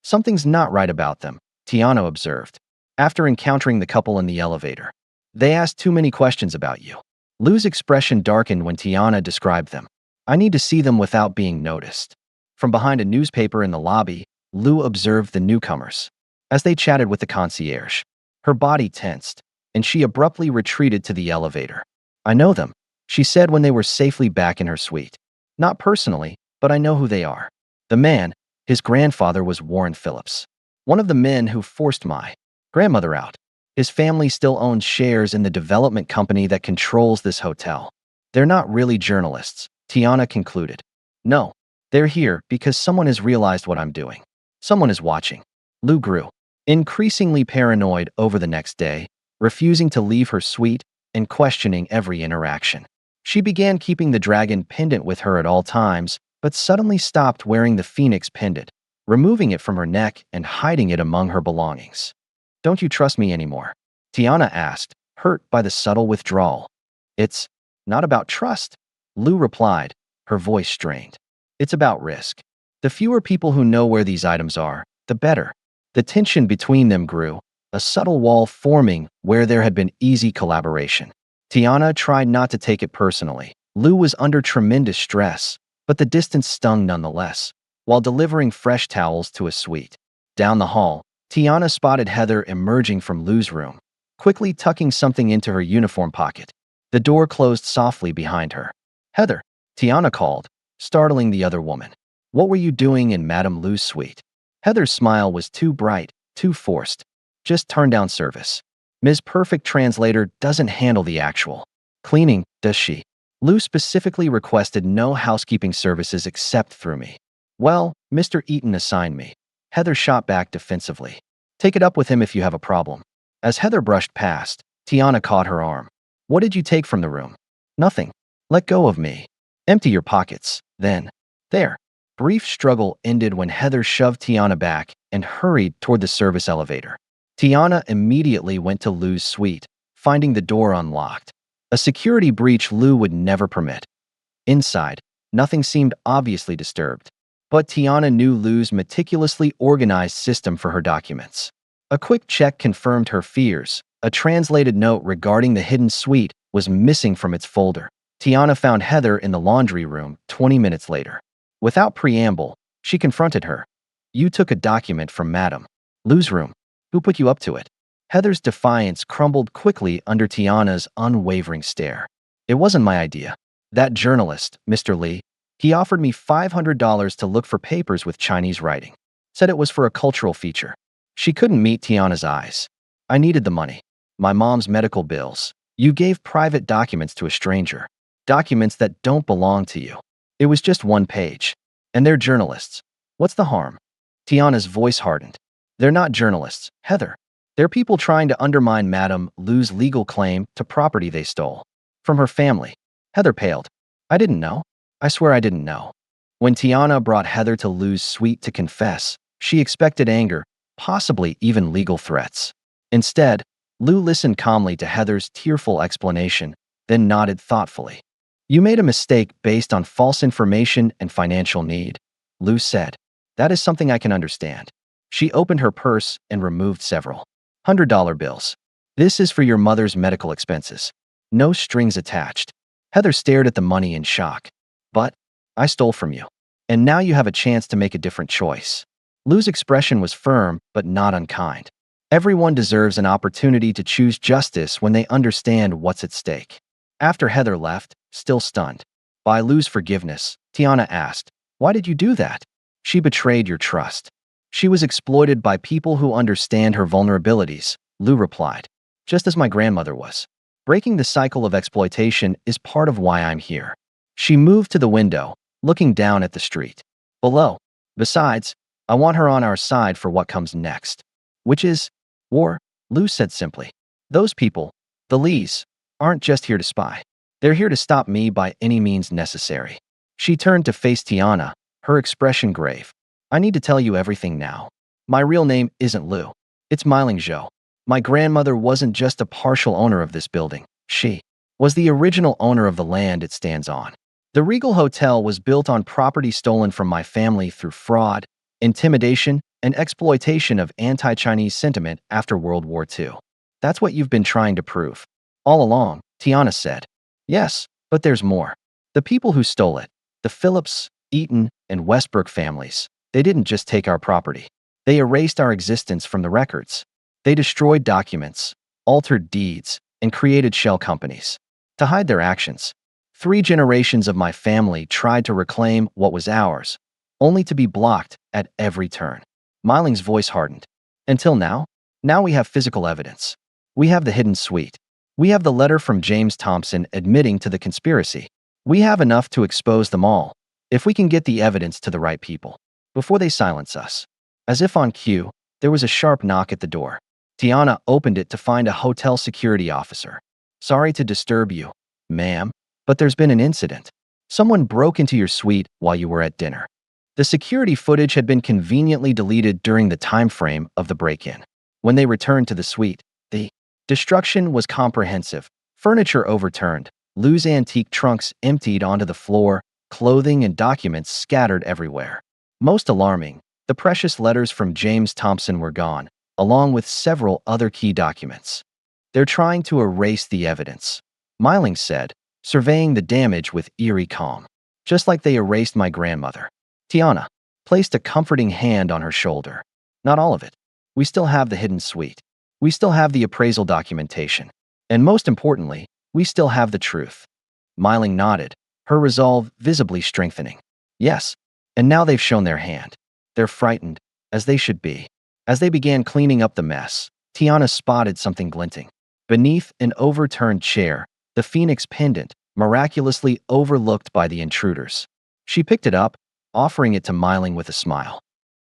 Something's not right about them, Tiana observed, after encountering the couple in the elevator. They asked too many questions about you. Lou's expression darkened when Tiana described them. I need to see them without being noticed. From behind a newspaper in the lobby, Lou observed the newcomers. As they chatted with the concierge, her body tensed, and she abruptly retreated to the elevator. I know them, she said when they were safely back in her suite. Not personally, but I know who they are. The man, his grandfather was Warren Phillips, one of the men who forced my grandmother out. His family still owns shares in the development company that controls this hotel. They're not really journalists, Tiana concluded. No. They're here because someone has realized what I'm doing. Someone is watching. Lou grew increasingly paranoid over the next day, refusing to leave her suite and questioning every interaction. She began keeping the dragon pendant with her at all times, but suddenly stopped wearing the phoenix pendant, removing it from her neck and hiding it among her belongings. Don't you trust me anymore? Tiana asked, hurt by the subtle withdrawal. It's not about trust, Lou replied, her voice strained. It's about risk. The fewer people who know where these items are, the better. The tension between them grew, a subtle wall forming where there had been easy collaboration. Tiana tried not to take it personally. Lou was under tremendous stress, but the distance stung nonetheless. While delivering fresh towels to a suite down the hall, Tiana spotted Heather emerging from Lou's room, quickly tucking something into her uniform pocket. The door closed softly behind her. Heather, Tiana called, startling the other woman. What were you doing in Madame Lou's suite? Heather's smile was too bright, too forced. Just turn down service. Ms. Perfect Translator doesn't handle the actual cleaning, does she? Lou specifically requested no housekeeping services except through me. Well, Mr. Eaton assigned me. Heather shot back defensively. Take it up with him if you have a problem. As Heather brushed past, Tiana caught her arm. What did you take from the room? Nothing. Let go of me. Empty your pockets, then. There. Brief struggle ended when Heather shoved Tiana back and hurried toward the service elevator. Tiana immediately went to Lou's suite, finding the door unlocked. A security breach Lou would never permit. Inside, nothing seemed obviously disturbed, but Tiana knew Lou's meticulously organized system for her documents. A quick check confirmed her fears. A translated note regarding the hidden suite was missing from its folder. Tiana found Heather in the laundry room 20 minutes later. Without preamble, she confronted her. You took a document from Madame Lou's room. Who put you up to it? Heather's defiance crumbled quickly under Tiana's unwavering stare. It wasn't my idea. That journalist, Mr. Lee, he offered me $500 to look for papers with Chinese writing. Said it was for a cultural feature. She couldn't meet Tiana's eyes. I needed the money. My mom's medical bills. You gave private documents to a stranger. Documents that don't belong to you. It was just one page. And they're journalists. What's the harm? Tiana's voice hardened. They're not journalists, Heather. They're people trying to undermine Madame Lu's legal claim to property they stole. From her family. Heather paled. I didn't know. I swear I didn't know. When Tiana brought Heather to Lu's suite to confess, she expected anger, possibly even legal threats. Instead, Lu listened calmly to Heather's tearful explanation, then nodded thoughtfully. You made a mistake based on false information and financial need, Lu said. That is something I can understand. She opened her purse and removed several $100 bills. This is for your mother's medical expenses. No strings attached. Heather stared at the money in shock. But I stole from you. And now you have a chance to make a different choice. Lu's expression was firm, but not unkind. Everyone deserves an opportunity to choose justice when they understand what's at stake. After Heather left, still stunned by Lu's forgiveness, Tiana asked, Why did you do that? She betrayed your trust. She was exploited by people who understand her vulnerabilities, Lu replied. Just as my grandmother was. Breaking the cycle of exploitation is part of why I'm here. She moved to the window, looking down at the street below. Besides, I want her on our side for what comes next. Which is war, Lu said simply. Those people, the Lees, aren't just here to spy. They're here to stop me by any means necessary. She turned to face Tiana, her expression grave. I need to tell you everything now. My real name isn't Lu. It's Miling Zhou. My grandmother wasn't just a partial owner of this building. She was the original owner of the land it stands on. The Regal Hotel was built on property stolen from my family through fraud, intimidation, and exploitation of anti-Chinese sentiment after World War II. That's what you've been trying to prove. All along, Tiana said. Yes, but there's more. The people who stole it, the Phillips, Eaton, and Westbrook families, they didn't just take our property. They erased our existence from the records. They destroyed documents, altered deeds, and created shell companies. To hide their actions, 3 generations of my family tried to reclaim what was ours, only to be blocked at every turn. Miling's voice hardened. Until now? Now we have physical evidence. We have the hidden suite. We have the letter from James Thompson admitting to the conspiracy. We have enough to expose them all, if we can get the evidence to the right people, before they silence us. As if on cue, there was a sharp knock at the door. Tiana opened it to find a hotel security officer. Sorry to disturb you, ma'am, but there's been an incident. Someone broke into your suite while you were at dinner. The security footage had been conveniently deleted during the time frame of the break-in. When they returned to the suite, the destruction was comprehensive. Furniture overturned, Lu's antique trunks emptied onto the floor, clothing and documents scattered everywhere. Most alarming, the precious letters from James Thompson were gone, along with several other key documents. They're trying to erase the evidence, Miling said, surveying the damage with eerie calm. Just like they erased my grandmother. Tiana placed a comforting hand on her shoulder. Not all of it. We still have the hidden suite. We still have the appraisal documentation. And most importantly, we still have the truth. Miling nodded, her resolve visibly strengthening. Yes, and now they've shown their hand. They're frightened, as they should be. As they began cleaning up the mess, Tiana spotted something glinting. Beneath an overturned chair, the phoenix pendant, miraculously overlooked by the intruders. She picked it up, offering it to Miling with a smile.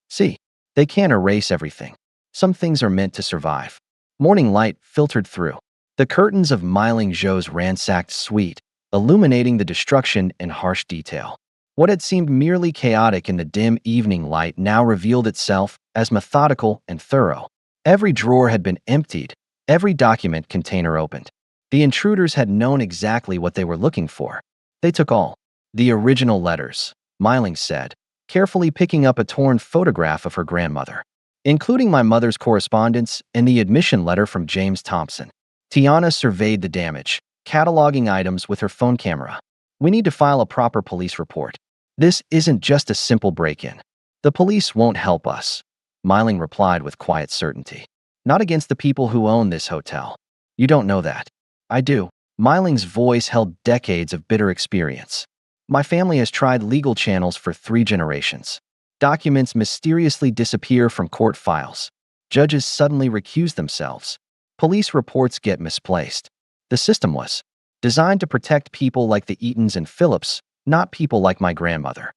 See, they can't erase everything. Some things are meant to survive. Morning light filtered through the curtains of Miling Zhou's ransacked suite, illuminating the destruction in harsh detail. What had seemed merely chaotic in the dim evening light now revealed itself as methodical and thorough. Every drawer had been emptied, every document container opened. The intruders had known exactly what they were looking for. They took all. The original letters, Miling said, carefully picking up a torn photograph of her grandmother, including my mother's correspondence and the admission letter from James Thompson. Tiana surveyed the damage, cataloging items with her phone camera. We need to file a proper police report. This isn't just a simple break-in. The police won't help us, Miling replied with quiet certainty. Not against the people who own this hotel. You don't know that. I do. Miling's voice held decades of bitter experience. My family has tried legal channels for 3 generations. Documents mysteriously disappear from court files. Judges suddenly recuse themselves. Police reports get misplaced. The system was designed to protect people like the Eatons and Phillips, not people like my grandmother.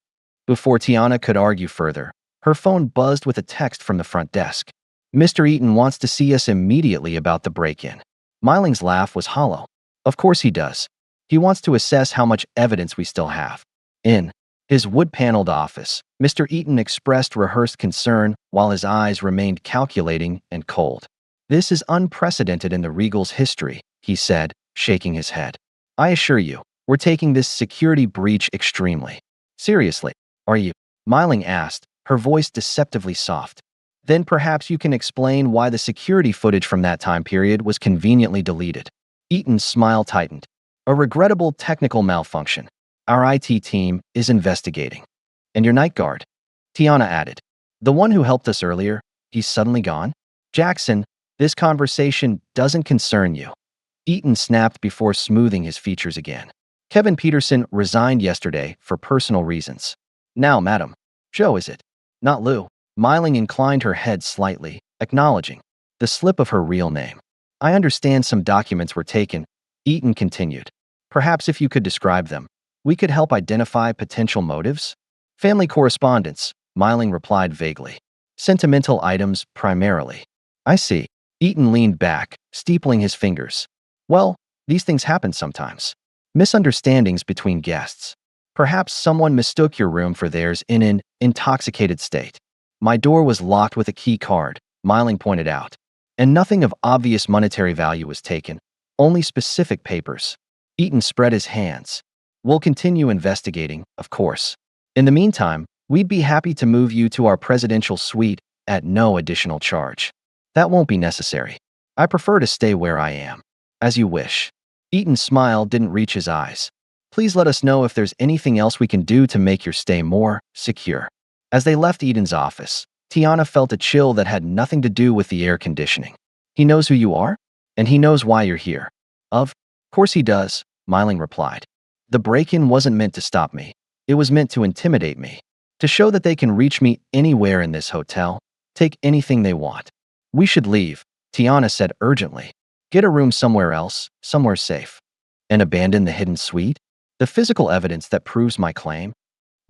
Before Tiana could argue further, her phone buzzed with a text from the front desk. Mr. Eaton wants to see us immediately about the break-in. Miling's laugh was hollow. Of course he does. He wants to assess how much evidence we still have. In his wood-paneled office, Mr. Eaton expressed rehearsed concern while his eyes remained calculating and cold. This is unprecedented in the Regal's history, he said, shaking his head. I assure you, we're taking this security breach extremely seriously. Are you? Miling asked, her voice deceptively soft. Then perhaps you can explain why the security footage from that time period was conveniently deleted. Eaton's smile tightened. A regrettable technical malfunction. Our IT team is investigating. And your night guard? Tiana added. The one who helped us earlier, he's suddenly gone? Jackson, this conversation doesn't concern you. Eaton snapped before smoothing his features again. Kevin Peterson resigned yesterday for personal reasons. Now, madam. Joe, is it? Not Lou. Miling inclined her head slightly, acknowledging the slip of her real name. I understand some documents were taken, Eaton continued. Perhaps if you could describe them, we could help identify potential motives? Family correspondence, Miling replied vaguely. Sentimental items primarily. I see. Eaton leaned back, steepling his fingers. Well, these things happen sometimes. Misunderstandings between guests. Perhaps someone mistook your room for theirs in an intoxicated state. My door was locked with a key card, Miling pointed out. And nothing of obvious monetary value was taken, only specific papers. Eaton spread his hands. We'll continue investigating, of course. In the meantime, we'd be happy to move you to our presidential suite at no additional charge. That won't be necessary. I prefer to stay where I am. As you wish. Eaton's smile didn't reach his eyes. Please let us know if there's anything else we can do to make your stay more secure. As they left Eaton's office, Tiana felt a chill that had nothing to do with the air conditioning. He knows who you are? And he knows why you're here. Of course he does, Miling replied. The break-in wasn't meant to stop me. It was meant to intimidate me. To show that they can reach me anywhere in this hotel, take anything they want. We should leave, Tiana said urgently. Get a room somewhere else, somewhere safe. And abandon the hidden suite? The physical evidence that proves my claim?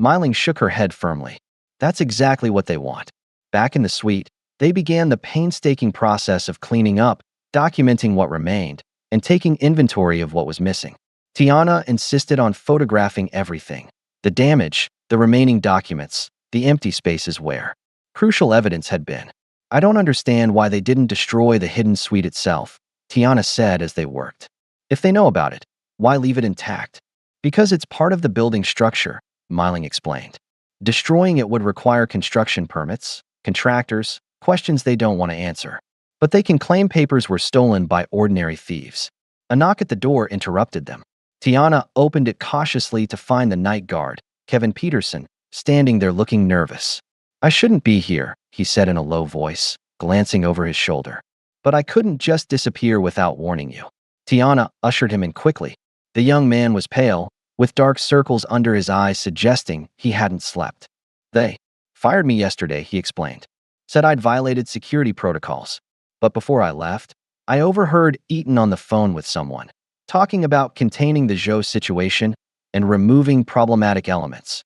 Miling shook her head firmly. That's exactly what they want. Back in the suite, they began the painstaking process of cleaning up, documenting what remained, and taking inventory of what was missing. Tiana insisted on photographing everything. The damage, the remaining documents, the empty spaces where crucial evidence had been. I don't understand why they didn't destroy the hidden suite itself, Tiana said as they worked. If they know about it, why leave it intact? Because it's part of the building structure, Miling explained. Destroying it would require construction permits, contractors, questions they don't want to answer. But they can claim papers were stolen by ordinary thieves. A knock at the door interrupted them. Tiana opened it cautiously to find the night guard, Kevin Peterson, standing there looking nervous. I shouldn't be here, he said in a low voice, glancing over his shoulder. But I couldn't just disappear without warning you. Tiana ushered him in quickly. The young man was pale, with dark circles under his eyes suggesting he hadn't slept. They fired me yesterday, he explained. Said I'd violated security protocols. But before I left, I overheard Eaton on the phone with someone, talking about containing the Zhou situation and removing problematic elements.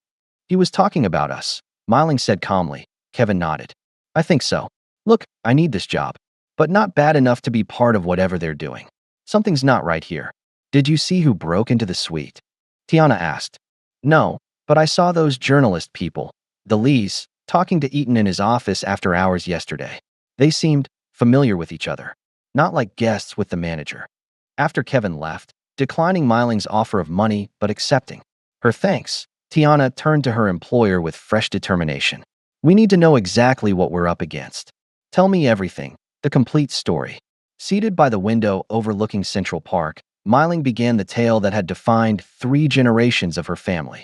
He was talking about us, Miling said calmly. Kevin nodded. I think so. Look, I need this job, but not bad enough to be part of whatever they're doing. Something's not right here. Did you see who broke into the suite? Tiana asked. No, but I saw those journalist people, the Lees, talking to Eaton in his office after hours yesterday. They seemed familiar with each other, not like guests with the manager. After Kevin left, declining Miling's offer of money but accepting her thanks, Tiana turned to her employer with fresh determination. We need to know exactly what we're up against. Tell me everything, the complete story. Seated by the window overlooking Central Park, Miling began the tale that had defined 3 generations of her family.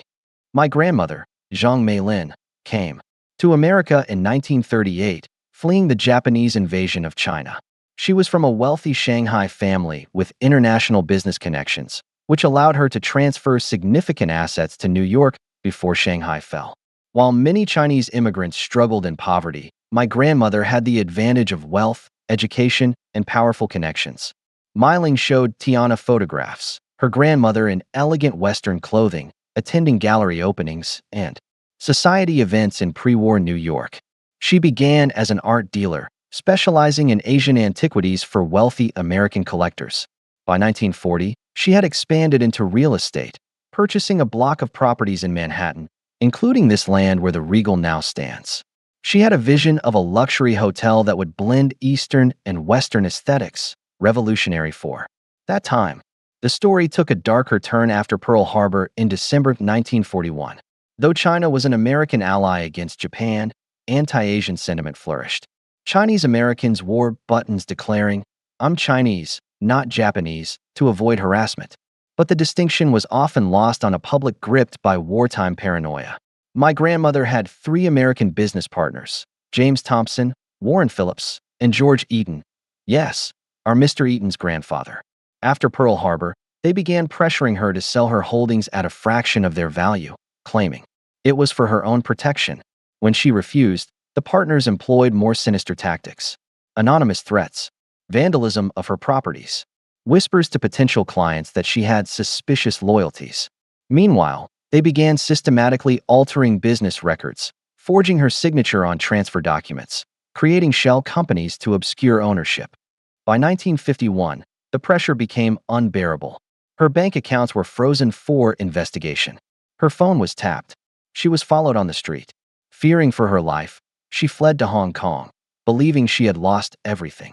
My grandmother, Zhang Meilin, came to America in 1938, fleeing the Japanese invasion of China. She was from a wealthy Shanghai family with international business connections, which allowed her to transfer significant assets to New York before Shanghai fell. While many Chinese immigrants struggled in poverty, my grandmother had the advantage of wealth, education, and powerful connections. Meiling showed Tiana photographs, her grandmother in elegant Western clothing, attending gallery openings and society events in pre-war New York. She began as an art dealer, specializing in Asian antiquities for wealthy American collectors. By 1940, she had expanded into real estate, purchasing a block of properties in Manhattan, including this land where the Regal now stands. She had a vision of a luxury hotel that would blend Eastern and Western aesthetics, revolutionary for that time. The story took a darker turn after Pearl Harbor in December 1941. Though China was an American ally against Japan, anti-Asian sentiment flourished. Chinese Americans wore buttons declaring, "I'm Chinese, not Japanese," to avoid harassment. But the distinction was often lost on a public gripped by wartime paranoia. My grandmother had three American business partners: James Thompson, Warren Phillips, and George Eaton. Yes, our Mr. Eaton's grandfather. After Pearl Harbor, they began pressuring her to sell her holdings at a fraction of their value, claiming it was for her own protection. When she refused, the partners employed more sinister tactics: anonymous threats, vandalism of her properties, whispers to potential clients that she had suspicious loyalties. Meanwhile, they began systematically altering business records, forging her signature on transfer documents, creating shell companies to obscure ownership. By 1951, the pressure became unbearable. Her bank accounts were frozen for investigation. Her phone was tapped. She was followed on the street. Fearing for her life, she fled to Hong Kong, believing she had lost everything.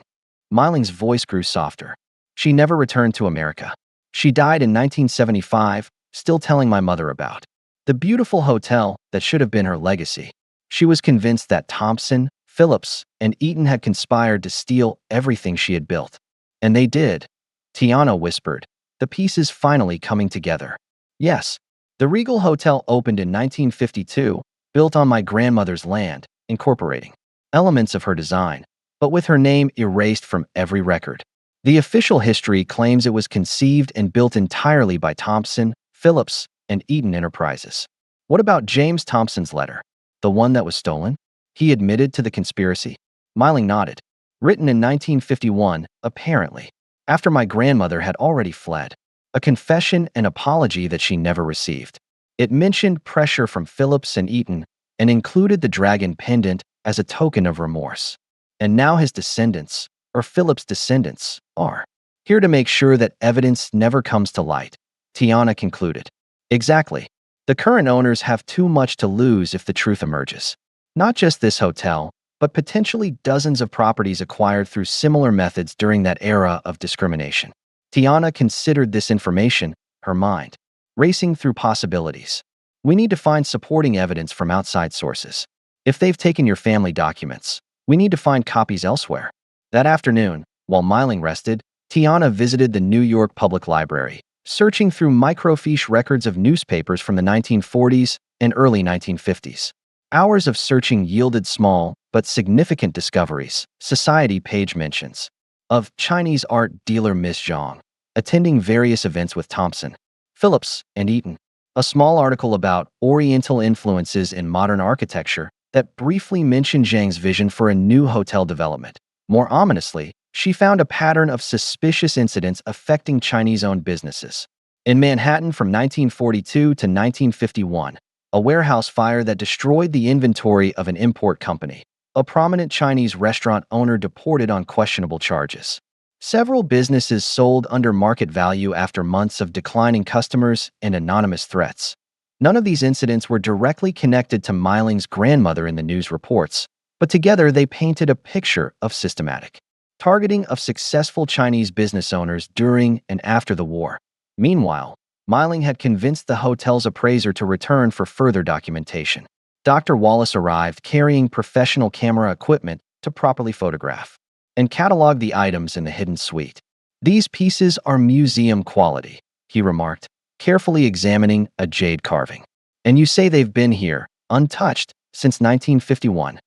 Meiling's voice grew softer. She never returned to America. She died in 1975, still telling my mother about the beautiful hotel that should have been her legacy. She was convinced that Thompson, Phillips, and Eaton had conspired to steal everything she had built. And they did. Tiana whispered, the pieces finally coming together. Yes, the Regal Hotel opened in 1952, built on my grandmother's land, incorporating elements of her design, but with her name erased from every record. The official history claims it was conceived and built entirely by Thompson, Phillips, and Eaton Enterprises. What about James Thompson's letter? The one that was stolen? He admitted to the conspiracy? Meiling nodded. Written in 1951, apparently, after my grandmother had already fled. A confession and apology that she never received. It mentioned pressure from Phillips and Eaton and included the dragon pendant as a token of remorse. And now his descendants, or Phillips' descendants, are here to make sure that evidence never comes to light, Tiana concluded. Exactly. The current owners have too much to lose if the truth emerges. Not just this hotel, but potentially dozens of properties acquired through similar methods during that era of discrimination. Tiana considered this information, her mind racing through possibilities. We need to find supporting evidence from outside sources. If they've taken your family documents, we need to find copies elsewhere. That afternoon, while Meiling rested, Tiana visited the New York Public Library, searching through microfiche records of newspapers from the 1940s and early 1950s. Hours of searching yielded small but significant discoveries. Society page mentions of Chinese art dealer Miss Zhang attending various events with Thompson, Phillips, and Eaton. A small article about Oriental influences in modern architecture that briefly mentioned Zhang's vision for a new hotel development. More ominously, she found a pattern of suspicious incidents affecting Chinese-owned businesses. In Manhattan from 1942 to 1951, a warehouse fire that destroyed the inventory of an import company. A prominent Chinese restaurant owner deported on questionable charges. Several businesses sold under market value after months of declining customers and anonymous threats. None of these incidents were directly connected to Meiling's grandmother in the news reports, but together they painted a picture of systematic targeting of successful Chinese business owners during and after the war. Meanwhile, Meiling had convinced the hotel's appraiser to return for further documentation. Dr. Wallace arrived carrying professional camera equipment to properly photograph and catalog the items in the hidden suite. These pieces are museum quality, he remarked, carefully examining a jade carving. And you say they've been here, untouched, since 1951?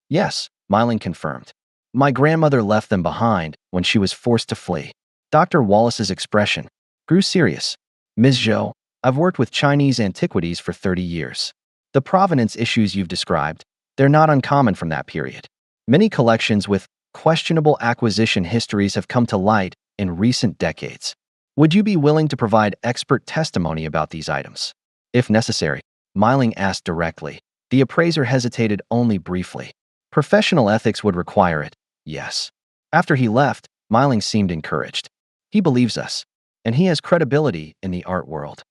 Yes, Meiling confirmed. My grandmother left them behind when she was forced to flee. Dr. Wallace's expression grew serious. Ms. Zhou, I've worked with Chinese antiquities for 30 years. The provenance issues you've described, they're not uncommon from that period. Many collections with questionable acquisition histories have come to light in recent decades. Would you be willing to provide expert testimony about these items? If necessary, Milling asked directly. The appraiser hesitated only briefly. Professional ethics would require it, yes. After he left, Milling seemed encouraged. He believes us, and he has credibility in the art world.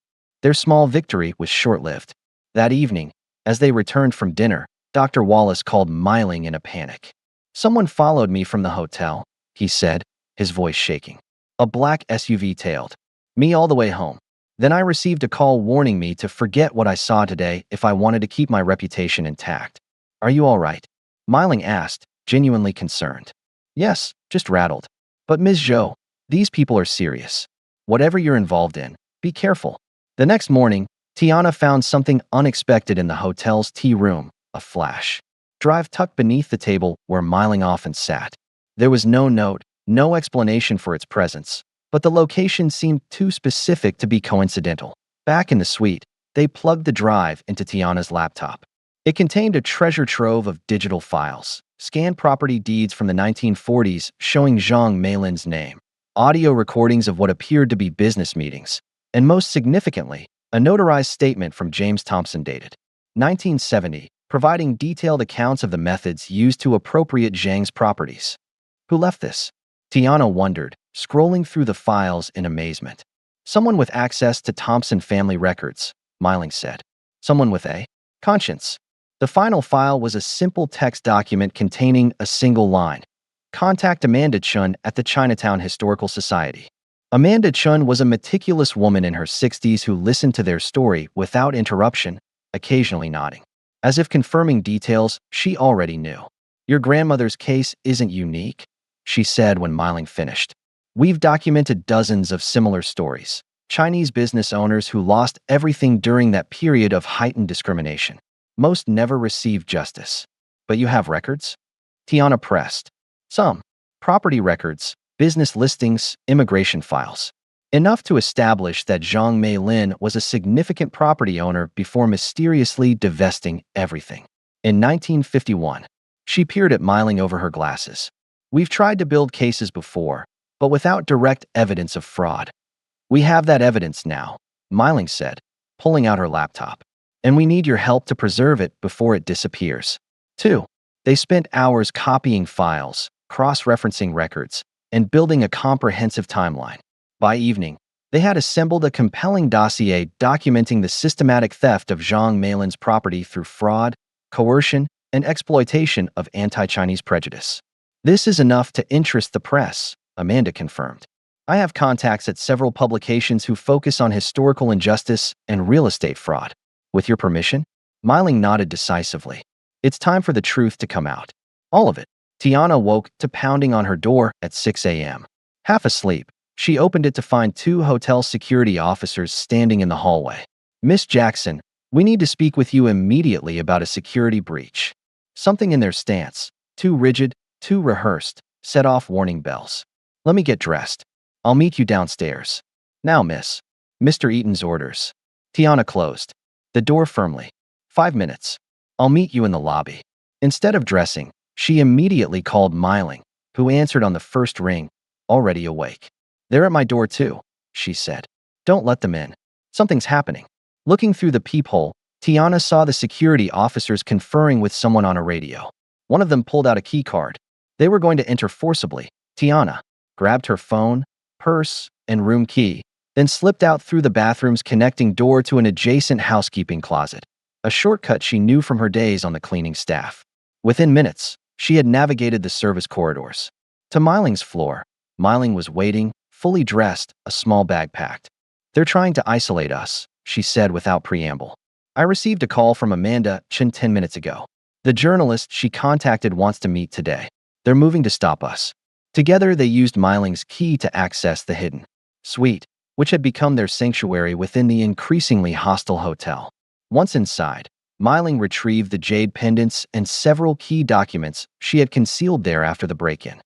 Their small victory was short-lived. That evening, as they returned from dinner, Dr. Wallace called Milling in a panic. "Someone followed me from the hotel," he said, his voice shaking. "A black SUV tailed me all the way home. Then I received a call warning me to forget what I saw today if I wanted to keep my reputation intact." "Are you all right?" Milling asked, genuinely concerned. "Yes, just rattled. But Ms. Zhou, these people are serious. Whatever you're involved in, be careful." The next morning, Tiana found something unexpected in the hotel's tea room, a flash drive tucked beneath the table where Milling often sat. There was no note, no explanation for its presence, but the location seemed too specific to be coincidental. Back in the suite, they plugged the drive into Tiana's laptop. It contained a treasure trove of digital files, scanned property deeds from the 1940s showing Zhang Meilin's name, audio recordings of what appeared to be business meetings, and most significantly, a notarized statement from James Thompson dated 1970, providing detailed accounts of the methods used to appropriate Zhang's properties. Who left this? Tiana wondered, scrolling through the files in amazement. "Someone with access to Thompson family records," Milling said. "Someone with a conscience." The final file was a simple text document containing a single line. "Contact Amanda Chun at the Chinatown Historical Society." Amanda Chun was a meticulous woman in her 60s who listened to their story without interruption, occasionally nodding, as if confirming details she already knew. "Your grandmother's case isn't unique," she said when Milling finished. "We've documented dozens of similar stories. Chinese business owners who lost everything during that period of heightened discrimination. Most never received justice. But you have records?" Tiana pressed. "Some. Property records, business listings, immigration files. Enough to establish that Zhang Meilin was a significant property owner before mysteriously divesting everything. In 1951, she peered at Milling over her glasses. "We've tried to build cases before, but without direct evidence of fraud. We have that evidence now," Milling said, pulling out her laptop. "And we need your help to preserve it before it disappears." 2. They spent hours copying files, cross-referencing records, and building a comprehensive timeline. By evening, they had assembled a compelling dossier documenting the systematic theft of Zhang Meilin's property through fraud, coercion, and exploitation of anti-Chinese prejudice. "This is enough to interest the press," Amanda confirmed. "I have contacts at several publications who focus on historical injustice and real estate fraud. With your permission?" Milling nodded decisively. "It's time for the truth to come out. All of it." Tiana woke to pounding on her door at 6 a.m. Half asleep, she opened it to find 2 hotel security officers standing in the hallway. "Miss Jackson, we need to speak with you immediately about a security breach." Something in their stance, too rigid, too rehearsed, set off warning bells. "Let me get dressed. I'll meet you downstairs." "Now, miss." Mr. Eaton's orders. Tiana closed the door firmly. 5 minutes. I'll meet you in the lobby." Instead of dressing, she immediately called Milling, who answered on the first ring, already awake. "They're at my door too," she said. "Don't let them in. Something's happening." Looking through the peephole, Tiana saw the security officers conferring with someone on a radio. One of them pulled out a key card. They were going to enter forcibly. Tiana grabbed her phone, purse, and room key, then slipped out through the bathroom's connecting door to an adjacent housekeeping closet, a shortcut she knew from her days on the cleaning staff. Within minutes, she had navigated the service corridors. To Milling's floor, Milling was waiting, fully dressed, a small bag packed. "They're trying to isolate us," she said without preamble. "I received a call from Amanda Chin 10 minutes ago. The journalist she contacted wants to meet today. They're moving to stop us." Together, they used Milling's key to access the hidden suite, which had become their sanctuary within the increasingly hostile hotel. Once inside, Milling retrieved the jade pendants and several key documents she had concealed there after the break-in.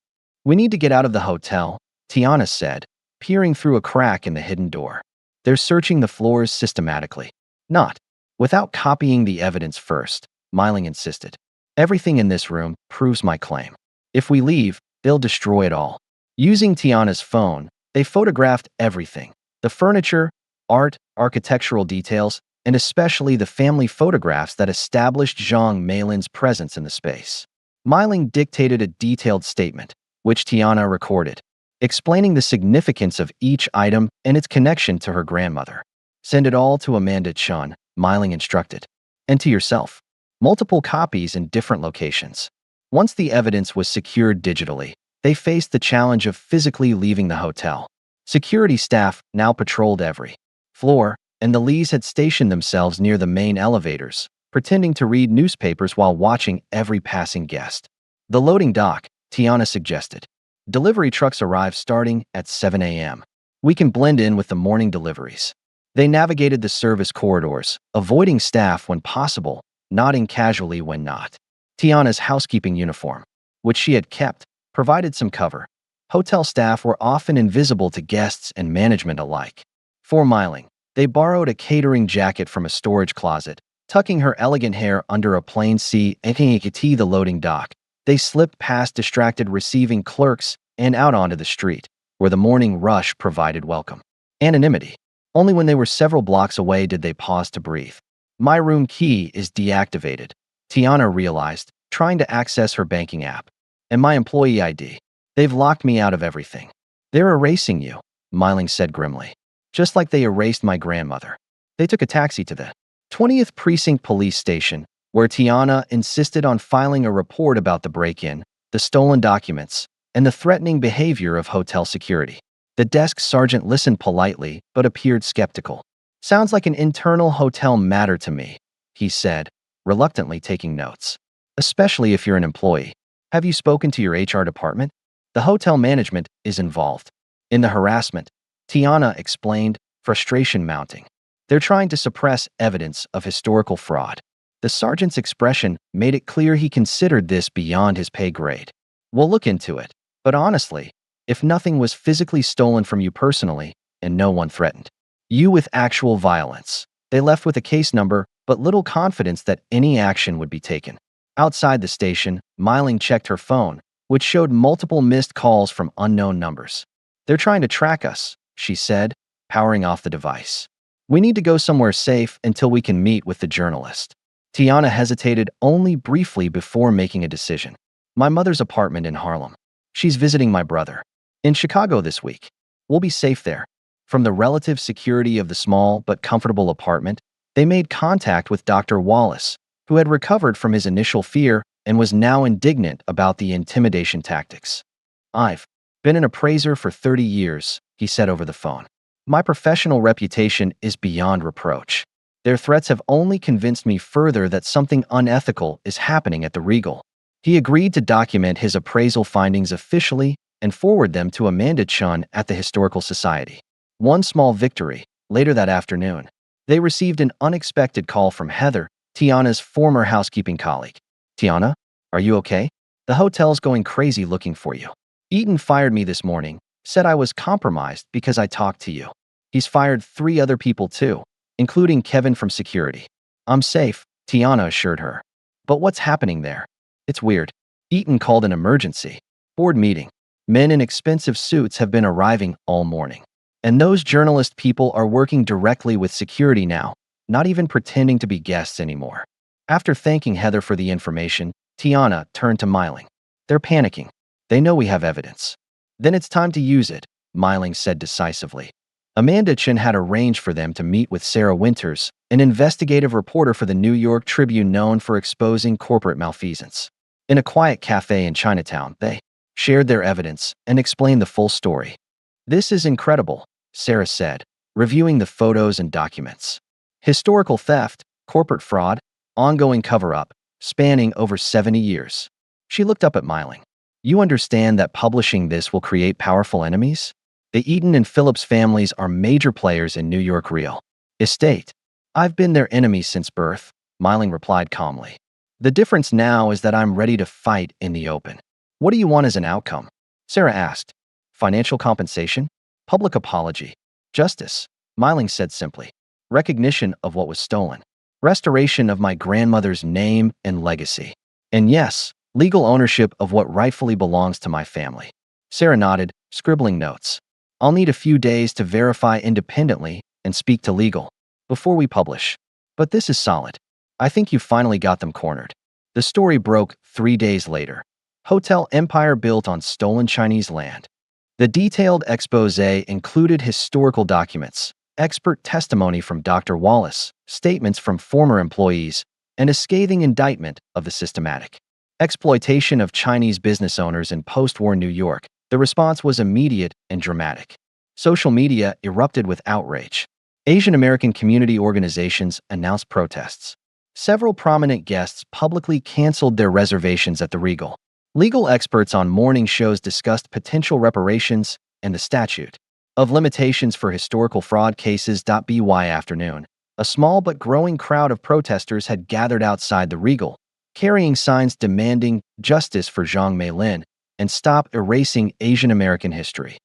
"We need to get out of the hotel," Tiana said, peering through a crack in the hidden door. "They're searching the floors systematically." "Not Without copying the evidence first, Miling insisted. Everything in this room proves my claim. If we leave, they'll destroy it all. Using Tiana's phone, they photographed everything. The furniture, art, architectural details, and especially the family photographs that established Zhang Meilin's presence in the space. Miling dictated a detailed statement, which Tiana recorded, explaining the significance of each item and its connection to her grandmother. Send it all to Amanda Chun, Miling instructed. And to yourself. Multiple copies in different locations. Once the evidence was secured digitally, they faced the challenge of physically leaving the hotel. Security staff now patrolled every floor, and the Lees had stationed themselves near the main elevators, pretending to read newspapers while watching every passing guest. The loading dock, Tiana suggested. Delivery trucks arrive starting at 7 a.m. We can blend in with the morning deliveries. They navigated the service corridors, avoiding staff when possible, nodding casually when not. Tiana's housekeeping uniform, which she had kept, provided some cover. Hotel staff were often invisible to guests and management alike. For Miling, they borrowed a catering jacket from a storage closet, tucking her elegant hair under a plain C and the loading dock. They slipped past distracted receiving clerks and out onto the street, where the morning rush provided welcome. Anonymity. Only when they were several blocks away did they pause to breathe. My room key is deactivated, Tiana realized, trying to access her banking app. And my employee ID. They've locked me out of everything. They're erasing you, Miling said grimly. Just like they erased my grandmother. They took a taxi to the 20th Precinct Police Station, where Tiana insisted on filing a report about the break-in, the stolen documents, and the threatening behavior of hotel security. The desk sergeant listened politely, but appeared skeptical. Sounds like an internal hotel matter to me, he said, reluctantly taking notes. Especially if you're an employee. Have you spoken to your HR department? The hotel management is involved. In the harassment, Tiana explained, frustration mounting. They're trying to suppress evidence of historical fraud. The sergeant's expression made it clear he considered this beyond his pay grade. We'll look into it, but honestly, if nothing was physically stolen from you personally, and no one threatened you with actual violence, they left with a case number, but little confidence that any action would be taken. Outside the station, Miling checked her phone, which showed multiple missed calls from unknown numbers. They're trying to track us, she said, powering off the device. We need to go somewhere safe until we can meet with the journalist. Tiana hesitated only briefly before making a decision. My mother's apartment in Harlem. She's visiting my brother. In Chicago this week. We'll be safe there. From the relative security of the small but comfortable apartment, they made contact with Dr. Wallace, who had recovered from his initial fear and was now indignant about the intimidation tactics. I've been an appraiser for 30 years, he said over the phone. My professional reputation is beyond reproach. Their threats have only convinced me further that something unethical is happening at the Regal. He agreed to document his appraisal findings officially and forward them to Amanda Chun at the Historical Society. One small victory. Later that afternoon, they received an unexpected call from Heather, Tiana's former housekeeping colleague. Tiana, are you okay? The hotel's going crazy looking for you. Eaton fired me this morning, said I was compromised because I talked to you. He's fired 3 other people too, including Kevin from security. I'm safe, Tiana assured her. But what's happening there? It's weird. Eaton called an emergency board meeting. Men in expensive suits have been arriving all morning. And those journalist people are working directly with security now, not even pretending to be guests anymore. After thanking Heather for the information, Tiana turned to Miling. They're panicking. They know we have evidence. Then it's time to use it, Miling said decisively. Amanda Chun had arranged for them to meet with Sarah Winters, an investigative reporter for the New York Tribune known for exposing corporate malfeasance. In a quiet cafe in Chinatown, they shared their evidence and explained the full story. This is incredible, Sarah said, reviewing the photos and documents. Historical theft, corporate fraud, ongoing cover-up, spanning over 70 years. She looked up at Miling. You understand that publishing this will create powerful enemies? The Eaton and Phillips families are major players in New York real estate. I've been their enemy since birth, Miling replied calmly. The difference now is that I'm ready to fight in the open. What do you want as an outcome? Sarah asked. Financial compensation? Public apology? Justice? Miling said simply. Recognition of what was stolen. restoration of my grandmother's name and legacy. And yes, legal ownership of what rightfully belongs to my family. Sarah nodded, scribbling notes. I'll need a few days to verify independently and speak to legal before we publish. But this is solid. I think you finally got them cornered. The story broke 3 days later. Hotel empire built on stolen Chinese land. The detailed expose included historical documents, expert testimony from Dr. Wallace, statements from former employees, and a scathing indictment of the systematic exploitation of Chinese business owners in post-war New York. The response was immediate and dramatic. Social media erupted with outrage. Asian American community organizations announced protests. Several prominent guests publicly canceled their reservations at the Regal. Legal experts on morning shows discussed potential reparations and the statute of limitations for historical fraud cases. By afternoon, a small but growing crowd of protesters had gathered outside the Regal, carrying signs demanding justice for Zhang Meilin and stop erasing Asian American history.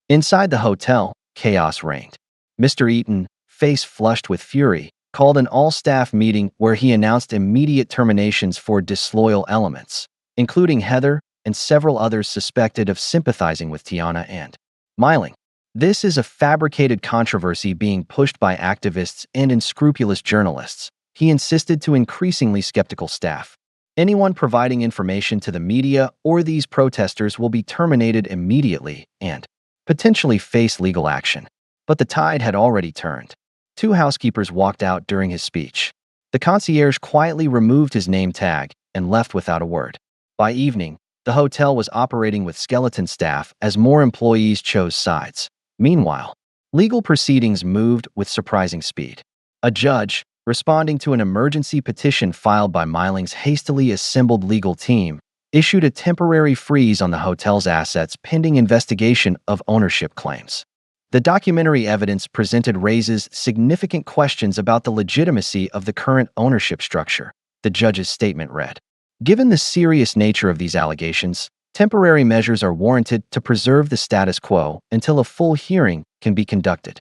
Inside the hotel, chaos reigned. Mr. Eaton, face flushed with fury, called an all-staff meeting where he announced immediate terminations for disloyal elements, including Heather and several others suspected of sympathizing with Tiana and Milling. This is a fabricated controversy being pushed by activists and unscrupulous journalists, he insisted to increasingly skeptical staff. Anyone providing information to the media or these protesters will be terminated immediately and potentially face legal action. But the tide had already turned. 2 housekeepers walked out during his speech. The concierge quietly removed his name tag and left without a word. By evening, the hotel was operating with skeleton staff as more employees chose sides. Meanwhile, legal proceedings moved with surprising speed. A judge, responding to an emergency petition filed by Milling's hastily assembled legal team, issued a temporary freeze on the hotel's assets pending investigation of ownership claims. The documentary evidence presented raises significant questions about the legitimacy of the current ownership structure, the judge's statement read. Given the serious nature of these allegations, temporary measures are warranted to preserve the status quo until a full hearing can be conducted.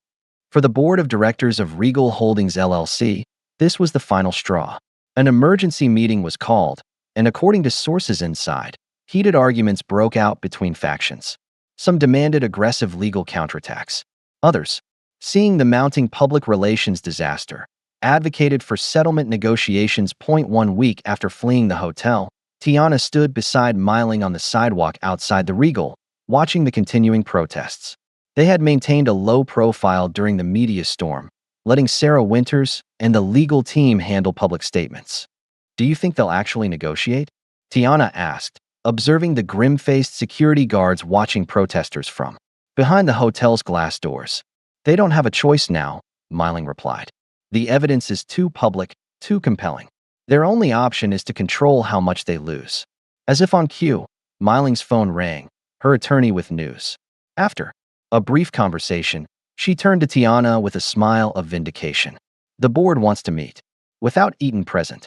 For the board of directors of Regal Holdings LLC, this was the final straw. An emergency meeting was called, and according to sources inside, heated arguments broke out between factions. Some demanded aggressive legal counterattacks. Others, seeing the mounting public relations disaster, advocated for settlement negotiations. 1 week after fleeing the hotel, Tiana stood beside Milling on the sidewalk outside the Regal, watching the continuing protests. They had maintained a low profile during the media storm, letting Sarah Winters and the legal team handle public statements. Do you think they'll actually negotiate? Tiana asked, observing the grim-faced security guards watching protesters from behind the hotel's glass doors. They don't have a choice now, Milling replied. The evidence is too public, too compelling. Their only option is to control how much they lose. As if on cue, Milling's phone rang, her attorney with news. After a brief conversation, she turned to Tiana with a smile of vindication. The board wants to meet. Without Eaton present,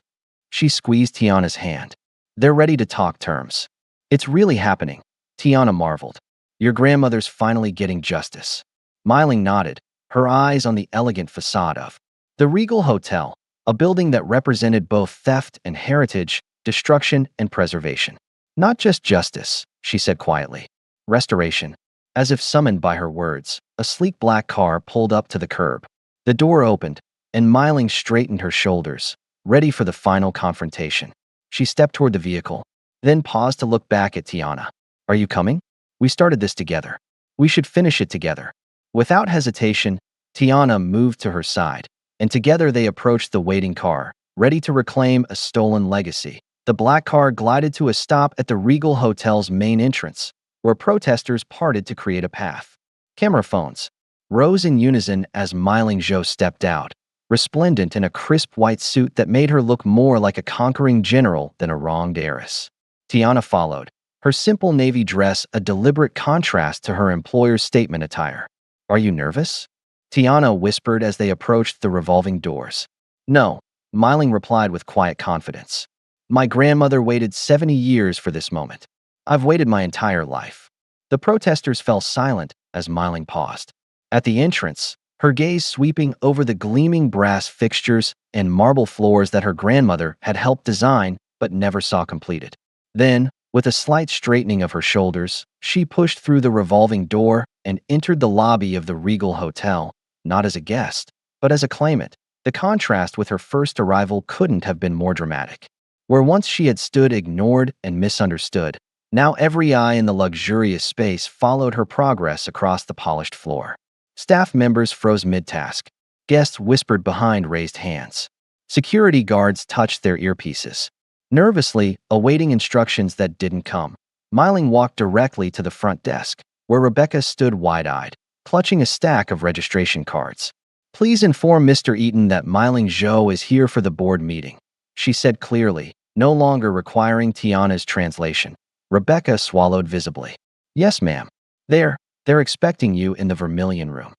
she squeezed Tiana's hand. They're ready to talk terms. It's really happening, Tiana marveled. Your grandmother's finally getting justice. Milling nodded, her eyes on the elegant facade of the Regal Hotel, a building that represented both theft and heritage, destruction and preservation. Not just justice, she said quietly. Restoration. As if summoned by her words, a sleek black car pulled up to the curb. The door opened, and Milling straightened her shoulders, ready for the final confrontation. She stepped toward the vehicle, then paused to look back at Tiana. Are you coming? We started this together. We should finish it together. Without hesitation, Tiana moved to her side, and together they approached the waiting car, ready to reclaim a stolen legacy. The black car glided to a stop at the Regal Hotel's main entrance, where protesters parted to create a path. Camera phones rose in unison as Milling Zhou stepped out, resplendent in a crisp white suit that made her look more like a conquering general than a wronged heiress. Tiana followed, her simple navy dress a deliberate contrast to her employer's statement attire. Are you nervous? Tiana whispered as they approached the revolving doors. No, Milling replied with quiet confidence. My grandmother waited 70 years for this moment. I've waited my entire life. The protesters fell silent as Milling paused. At the entrance, her gaze sweeping over the gleaming brass fixtures and marble floors that her grandmother had helped design but never saw completed. Then, with a slight straightening of her shoulders, she pushed through the revolving door and entered the lobby of the Regal Hotel, not as a guest, but as a claimant. The contrast with her first arrival couldn't have been more dramatic. Where once she had stood ignored and misunderstood, now every eye in the luxurious space followed her progress across the polished floor. Staff members froze mid-task. Guests whispered behind raised hands. Security guards touched their earpieces. Nervously, awaiting instructions that didn't come, Miling walked directly to the front desk, where Rebecca stood wide-eyed, clutching a stack of registration cards. "Please inform Mr. Eaton that Miling Zhou is here for the board meeting," she said clearly, no longer requiring Tiana's translation. Rebecca swallowed visibly. "Yes, ma'am. They're expecting you in the Vermilion Room."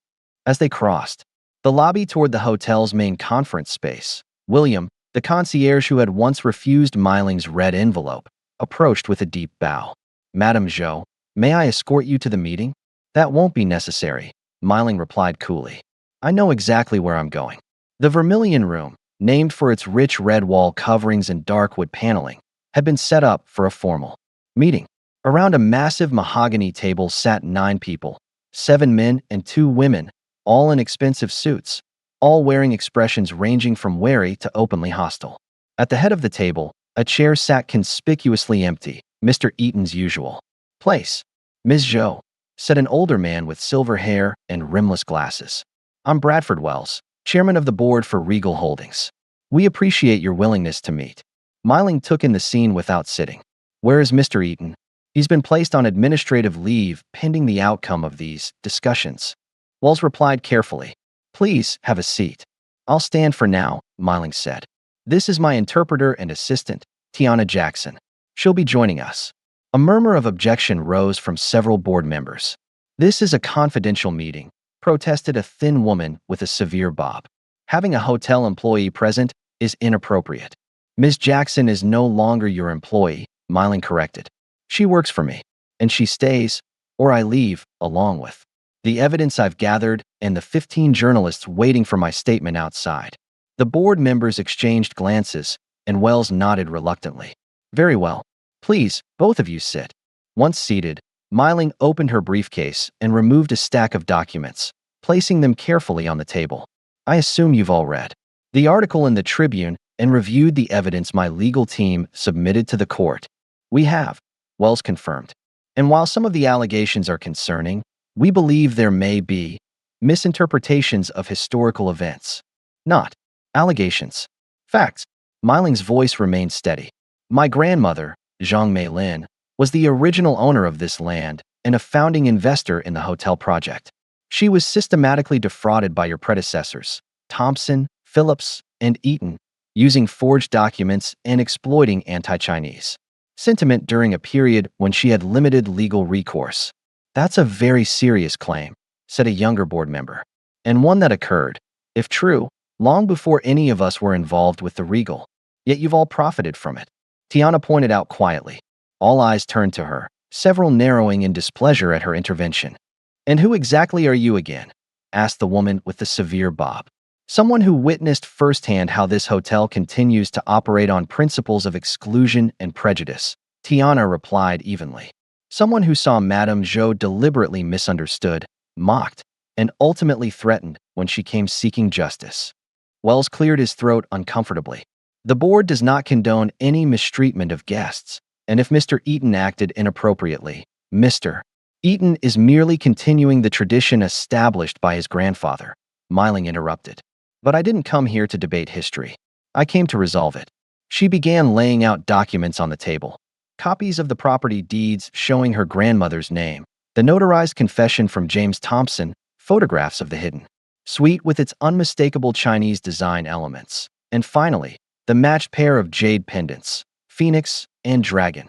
As they crossed the lobby toward the hotel's main conference space, William, the concierge who had once refused Miling's red envelope, approached with a deep bow. "Madame Zhou, may I escort you to the meeting?" "That won't be necessary," Miling replied coolly. "I know exactly where I'm going." The Vermilion Room, named for its rich red wall coverings and dark wood paneling, had been set up for a formal meeting. Around a massive mahogany table sat 9 people, 7 men and 2 women, all in expensive suits, all wearing expressions ranging from wary to openly hostile. At the head of the table, a chair sat conspicuously empty, Mr. Eaton's usual place. "Ms. Zhou," said an older man with silver hair and rimless glasses. "I'm Bradford Wells, chairman of the board for Regal Holdings. We appreciate your willingness to meet." Miling took in the scene without sitting. "Where is Mr. Eaton?" "He's been placed on administrative leave pending the outcome of these discussions." Wells replied carefully. "Please have a seat." "I'll stand for now," Miling said. "This is my interpreter and assistant, Tiana Jackson. She'll be joining us." A murmur of objection rose from several board members. "This is a confidential meeting," protested a thin woman with a severe bob. "Having a hotel employee present is inappropriate." "Ms. Jackson is no longer your employee," Miling corrected. "She works for me, and she stays, or I leave, along with the evidence I've gathered and the 15 journalists waiting for my statement outside." The board members exchanged glances, and Wells nodded reluctantly. "Very well. Please, both of you sit." Once seated, Miling opened her briefcase and removed a stack of documents, placing them carefully on the table. "I assume you've all read the article in the Tribune and reviewed the evidence my legal team submitted to the court." "We have," Wells confirmed. "And while some of the allegations are concerning, we believe there may be misinterpretations of historical events. Not allegations. Facts." Miling's voice remained steady. "My grandmother, Zhang Meilin, was the original owner of this land and a founding investor in the hotel project. She was systematically defrauded by your predecessors, Thompson, Phillips, and Eaton, using forged documents and exploiting anti-Chinese sentiment during a period when she had limited legal recourse." "That's a very serious claim," said a younger board member, "and one that occurred, if true, long before any of us were involved with the Regal. Yet you've all profited from it." Tiana pointed out quietly. All eyes turned to her, several narrowing in displeasure at her intervention. "And who exactly are you again?" asked the woman with the severe bob. "Someone who witnessed firsthand how this hotel continues to operate on principles of exclusion and prejudice," Tiana replied evenly. "Someone who saw Madame Zhou deliberately misunderstood, mocked, and ultimately threatened when she came seeking justice." Wells cleared his throat uncomfortably. "The board does not condone any mistreatment of guests, and if Mr. Eaton acted inappropriately, Mr. Eaton is merely continuing the tradition established by his grandfather," Miling interrupted. "But I didn't come here to debate history. I came to resolve it." She began laying out documents on the table. Copies of the property deeds showing her grandmother's name, the notarized confession from James Thompson, photographs of the hidden suite with its unmistakable Chinese design elements, and finally, the matched pair of jade pendants, phoenix and dragon.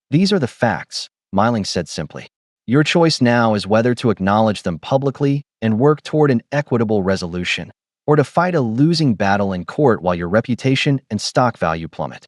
"These are the facts," Miling said simply. "Your choice now is whether to acknowledge them publicly and work toward an equitable resolution, or to fight a losing battle in court while your reputation and stock value plummet."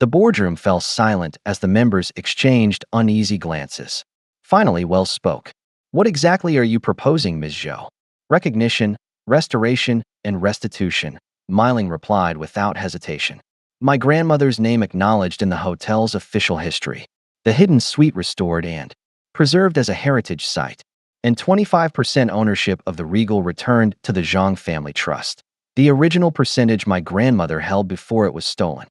The boardroom fell silent as the members exchanged uneasy glances. Finally, Wells spoke. "What exactly are you proposing, Ms. Zhou?" "Recognition, Restoration and restitution, Miling replied without hesitation. My grandmother's name acknowledged in the hotel's official history. The hidden suite restored and preserved as a heritage site. And 25% ownership of the Regal returned to the Zhang family trust. The original percentage my grandmother held before it was stolen.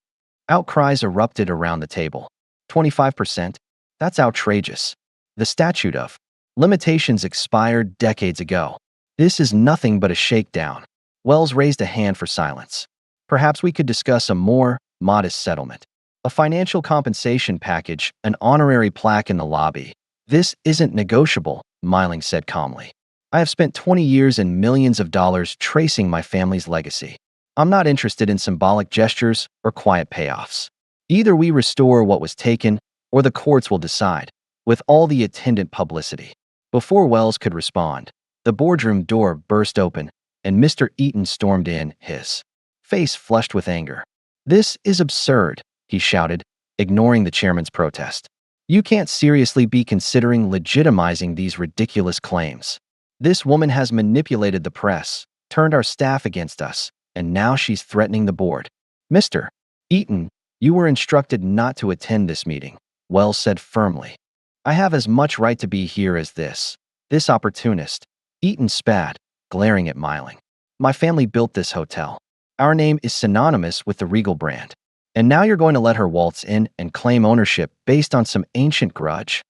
Outcries erupted around the table. 25%? That's outrageous. The statute of limitations expired decades ago. This is nothing but a shakedown. Wells raised a hand for silence. Perhaps we could discuss a more modest settlement. A financial compensation package, an honorary plaque in the lobby. This isn't negotiable, Miling said calmly. I have spent 20 years and millions of dollars tracing my family's legacy. I'm not interested in symbolic gestures or quiet payoffs. Either we restore what was taken, or the courts will decide, with all the attendant publicity. Before Wells could respond, the boardroom door burst open, and Mr. Eaton stormed in, his face flushed with anger. This is absurd, he shouted, ignoring the chairman's protest. You can't seriously be considering legitimizing these ridiculous claims. This woman has manipulated the press, turned our staff against us, and now she's threatening the board. Mr. Eaton, you were instructed not to attend this meeting, Wells said firmly. I have as much right to be here as this opportunist. Eaton spat, glaring at Miling. My family built this hotel. Our name is synonymous with the Regal brand. And now you're going to let her waltz in and claim ownership based on some ancient grudge?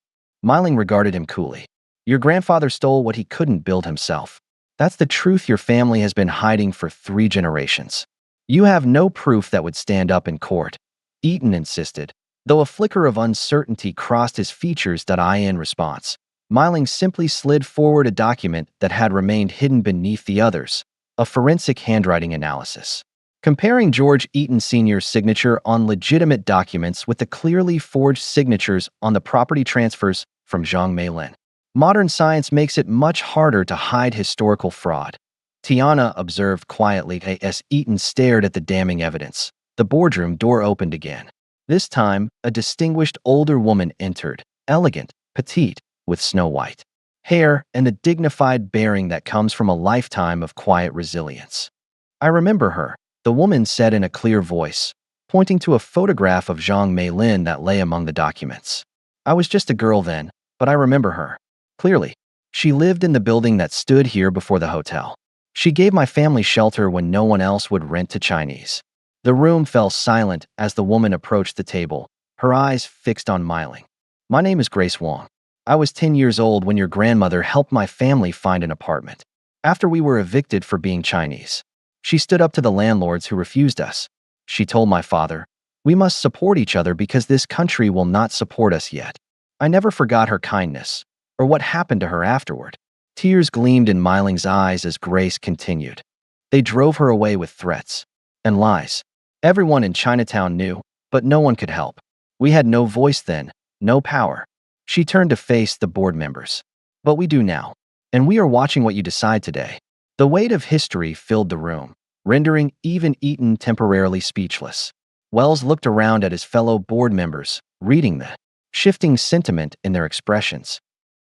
Miling regarded him coolly. Your grandfather stole what he couldn't build himself. That's the truth your family has been hiding for 3 generations. You have no proof that would stand up in court, Eaton insisted, though a flicker of uncertainty crossed his features. In response, Miling simply slid forward a document that had remained hidden beneath the others, a forensic handwriting analysis. Comparing George Eaton Sr.'s signature on legitimate documents with the clearly forged signatures on the property transfers from Zhang Meilin. Modern science makes it much harder to hide historical fraud. Tiana observed quietly as Eaton stared at the damning evidence. The boardroom door opened again. This time, a distinguished older woman entered, elegant, petite, with snow-white hair and the dignified bearing that comes from a lifetime of quiet resilience. I remember her, the woman said in a clear voice, pointing to a photograph of Zhang Meilin that lay among the documents. I was just a girl then, but I remember her. Clearly, she lived in the building that stood here before the hotel. She gave my family shelter when no one else would rent to Chinese. The room fell silent as the woman approached the table, her eyes fixed on Miling. My name is Grace Wong. I was 10 years old when your grandmother helped my family find an apartment. After we were evicted for being Chinese, she stood up to the landlords who refused us. She told my father, we must support each other because this country will not support us yet. I never forgot her kindness, or what happened to her afterward. Tears gleamed in Miling's eyes as Grace continued. They drove her away with threats and lies. Everyone in Chinatown knew, but no one could help. We had no voice then, no power. She turned to face the board members. But we do now, and we are watching what you decide today. The weight of history filled the room, rendering even Eaton temporarily speechless. Wells looked around at his fellow board members, reading the shifting sentiment in their expressions.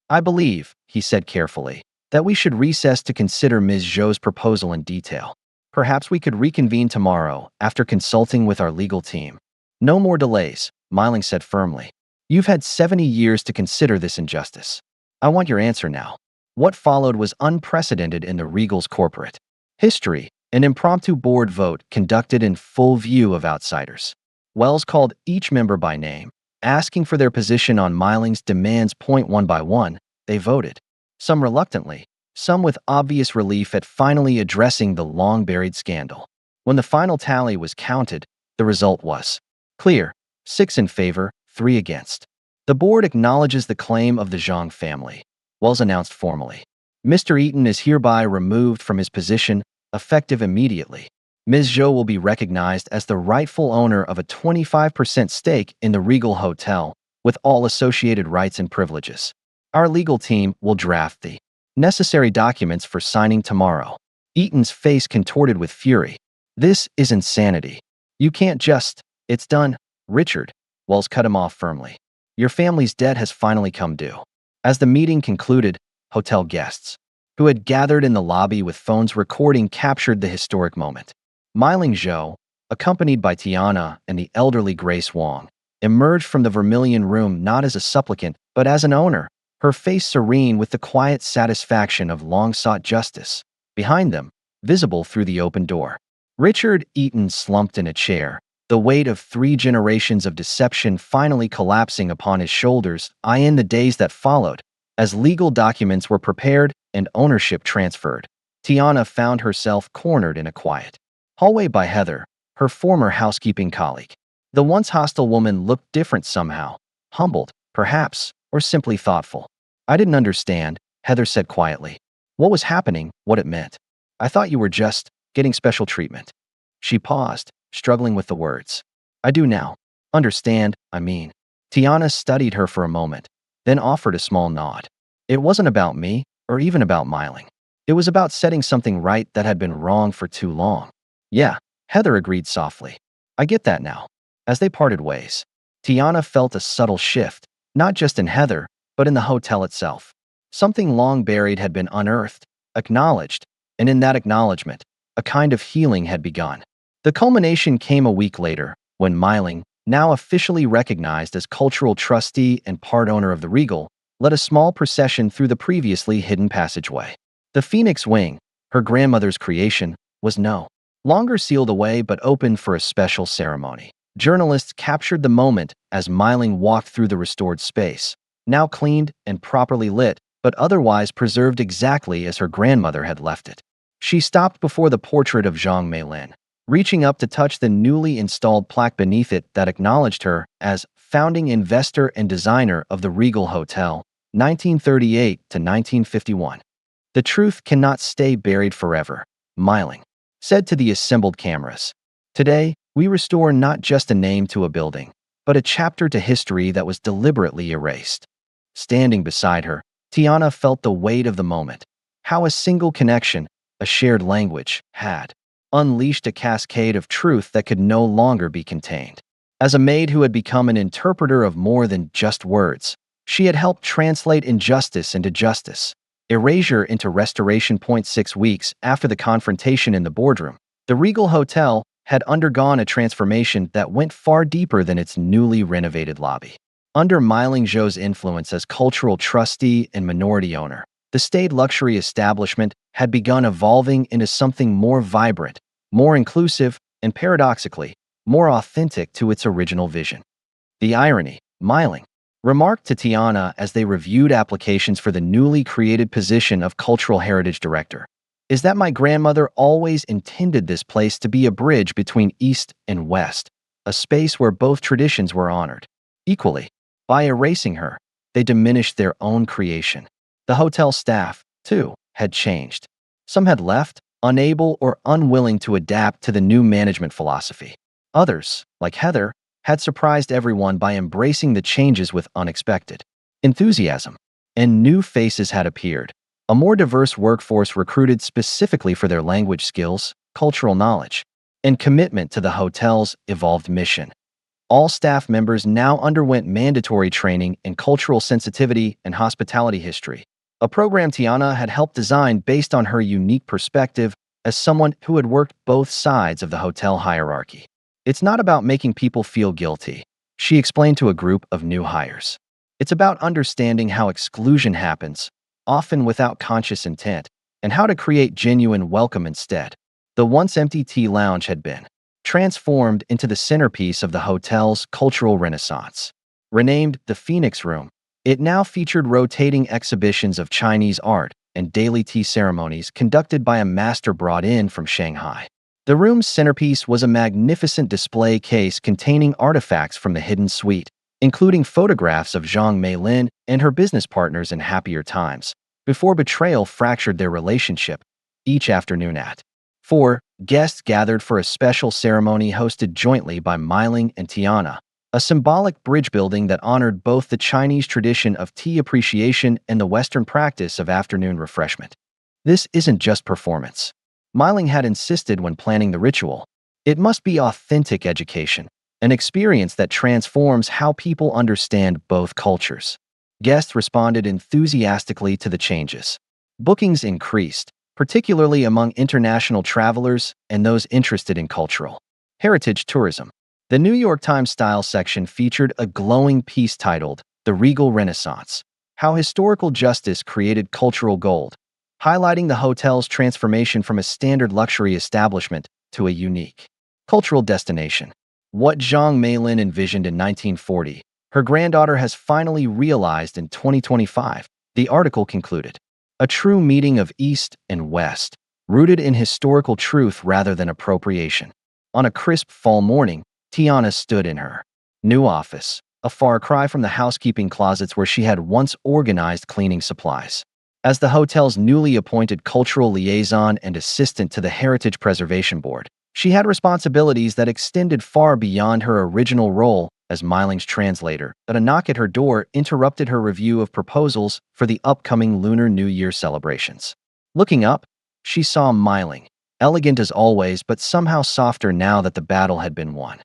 I believe, he said carefully, that we should recess to consider Ms. Zhou's proposal in detail. Perhaps we could reconvene tomorrow after consulting with our legal team. No more delays, Miling said firmly. You've had 70 years to consider this injustice. I want your answer now. What followed was unprecedented in the Regal's corporate history, an impromptu board vote conducted in full view of outsiders. Wells called each member by name, asking for their position on Miling's demands. One by one, they voted. Some reluctantly, some with obvious relief at finally addressing the long-buried scandal. When the final tally was counted, the result was clear: 6 in favor, 3 against. The board acknowledges the claim of the Zhang family, Wells announced formally. Mr. Eaton is hereby removed from his position, effective immediately. Ms. Zhou will be recognized as the rightful owner of a 25% stake in the Regal Hotel, with all associated rights and privileges. Our legal team will draft the necessary documents for signing tomorrow. Eaton's face contorted with fury. This is insanity. You can't just, it's done, Richard. Wells cut him off firmly. Your family's debt has finally come due. As the meeting concluded, hotel guests who had gathered in the lobby with phones recording, captured the historic moment. Miling Zhou, accompanied by Tiana and the elderly Grace Wong, emerged from the vermilion room not as a supplicant, but as an owner, her face serene with the quiet satisfaction of long-sought justice. Behind them, visible through the open door, Richard Eaton slumped in a chair, the weight of 3 generations of deception finally collapsing upon his shoulders. In the days that followed, as legal documents were prepared and ownership transferred, Tiana found herself cornered in a quiet hallway by Heather, her former housekeeping colleague. The once hostile woman looked different somehow, humbled, perhaps, or simply thoughtful. "I didn't understand," Heather said quietly. "What was happening, what it meant. I thought you were just getting special treatment." She paused, struggling with the words. "I do now. Understand, I mean." Tiana studied her for a moment, then offered a small nod. "It wasn't about me, or even about Miling. It was about setting something right that had been wrong for too long." "Yeah," Heather agreed softly. "I get that now." As they parted ways, Tiana felt a subtle shift, not just in Heather, but in the hotel itself. Something long buried had been unearthed, acknowledged, and in that acknowledgement, a kind of healing had begun. The culmination came a week later, when Miling, now officially recognized as cultural trustee and part owner of the Regal, led a small procession through the previously hidden passageway. The Phoenix Wing, her grandmother's creation, was no longer sealed away but opened for a special ceremony. Journalists captured the moment as Miling walked through the restored space, now cleaned and properly lit, but otherwise preserved exactly as her grandmother had left it. She stopped before the portrait of Zhang Meilin, reaching up to touch the newly installed plaque beneath it that acknowledged her as founding investor and designer of the Regal Hotel, 1938 to 1951. "The truth cannot stay buried forever," Miling said to the assembled cameras. "Today, we restore not just a name to a building, but a chapter to history that was deliberately erased." Standing beside her, Tiana felt the weight of the moment, how a single connection, a shared language, had unleashed a cascade of truth that could no longer be contained. As a maid who had become an interpreter of more than just words, she had helped translate injustice into justice, erasure into restoration. 6 weeks after the confrontation in the boardroom, the Regal Hotel had undergone a transformation that went far deeper than its newly renovated lobby. Under Miling Zhou's influence as cultural trustee and minority owner, the staid luxury establishment had begun evolving into something more vibrant, more inclusive, and paradoxically, more authentic to its original vision. "The irony," Miling remarked to Tiana as they reviewed applications for the newly created position of Cultural Heritage Director, "is that my grandmother always intended this place to be a bridge between East and West, a space where both traditions were honored equally. By erasing her, they diminished their own creation." The hotel staff, too, had changed. Some had left, unable or unwilling to adapt to the new management philosophy. Others, like Heather, had surprised everyone by embracing the changes with unexpected enthusiasm. And new faces had appeared, a more diverse workforce recruited specifically for their language skills, cultural knowledge, and commitment to the hotel's evolved mission. All staff members now underwent mandatory training in cultural sensitivity and hospitality history, a program Tiana had helped design based on her unique perspective as someone who had worked both sides of the hotel hierarchy. "It's not about making people feel guilty," she explained to a group of new hires. "It's about understanding how exclusion happens, often without conscious intent, and how to create genuine welcome instead." The once empty tea lounge had been transformed into the centerpiece of the hotel's cultural renaissance. Renamed the Phoenix Room, it now featured rotating exhibitions of Chinese art and daily tea ceremonies conducted by a master brought in from Shanghai. The room's centerpiece was a magnificent display case containing artifacts from the hidden suite, including photographs of Zhang Meilin and her business partners in happier times, before betrayal fractured their relationship. Each afternoon at 4, guests gathered for a special ceremony hosted jointly by Miling and Tiana, a symbolic bridge building that honored both the Chinese tradition of tea appreciation and the Western practice of afternoon refreshment. "This isn't just performance," Miling had insisted when planning the ritual. "It must be authentic education, an experience that transforms how people understand both cultures." Guests responded enthusiastically to the changes. Bookings increased, particularly among international travelers and those interested in cultural heritage tourism. The New York Times Style section featured a glowing piece titled The Regal Renaissance: How Historical Justice Created Cultural Gold, highlighting the hotel's transformation from a standard luxury establishment to a unique cultural destination. What Zhang Meilin envisioned in 1940, her granddaughter has finally realized in 2025, the article concluded. A true meeting of East and West, rooted in historical truth rather than appropriation. On a crisp fall morning, Tiana stood in her new office, a far cry from the housekeeping closets where she had once organized cleaning supplies. As the hotel's newly appointed cultural liaison and assistant to the Heritage Preservation Board, she had responsibilities that extended far beyond her original role as Meiling's translator, but a knock at her door interrupted her review of proposals for the upcoming Lunar New Year celebrations. Looking up, she saw Meiling, elegant as always but somehow softer now that the battle had been won.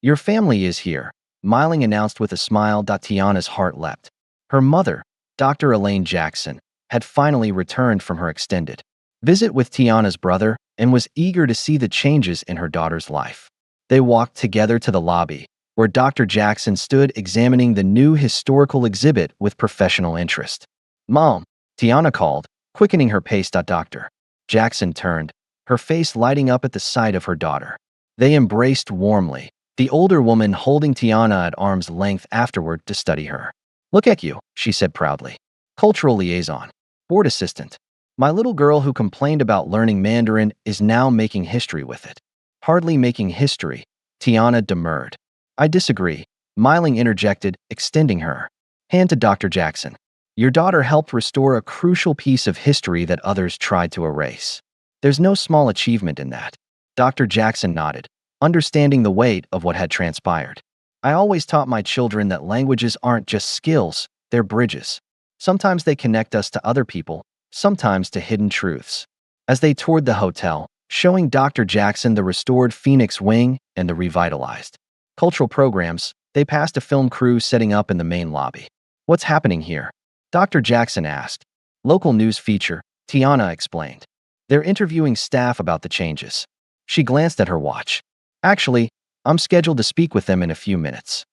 "Your family is here," Meiling announced with a smile. Tiana's heart leapt. Her mother, Dr. Elaine Jackson, had finally returned from her extended visit with Tiana's brother and was eager to see the changes in her daughter's life. They walked together to the lobby, where Dr. Jackson stood examining the new historical exhibit with professional interest. "Mom," Tiana called, quickening her pace. Dr. Jackson turned, her face lighting up at the sight of her daughter. They embraced warmly, the older woman holding Tiana at arm's length afterward to study her. "Look at you," she said proudly. "Cultural liaison. Board assistant. My little girl who complained about learning Mandarin is now making history with it." "Hardly making history," Tiana demurred. "I disagree," Meiling interjected, extending her hand to Dr. Jackson. "Your daughter helped restore a crucial piece of history that others tried to erase. There's no small achievement in that." Dr. Jackson nodded, understanding the weight of what had transpired. "I always taught my children that languages aren't just skills, they're bridges. Sometimes they connect us to other people, sometimes to hidden truths." As they toured the hotel, showing Dr. Jackson the restored Phoenix Wing and the revitalized cultural programs, they passed a film crew setting up in the main lobby. "What's happening here?" Dr. Jackson asked. "Local news feature," Tiana explained. "They're interviewing staff about the changes." She glanced at her watch. "Actually, I'm scheduled to speak with them in a few minutes."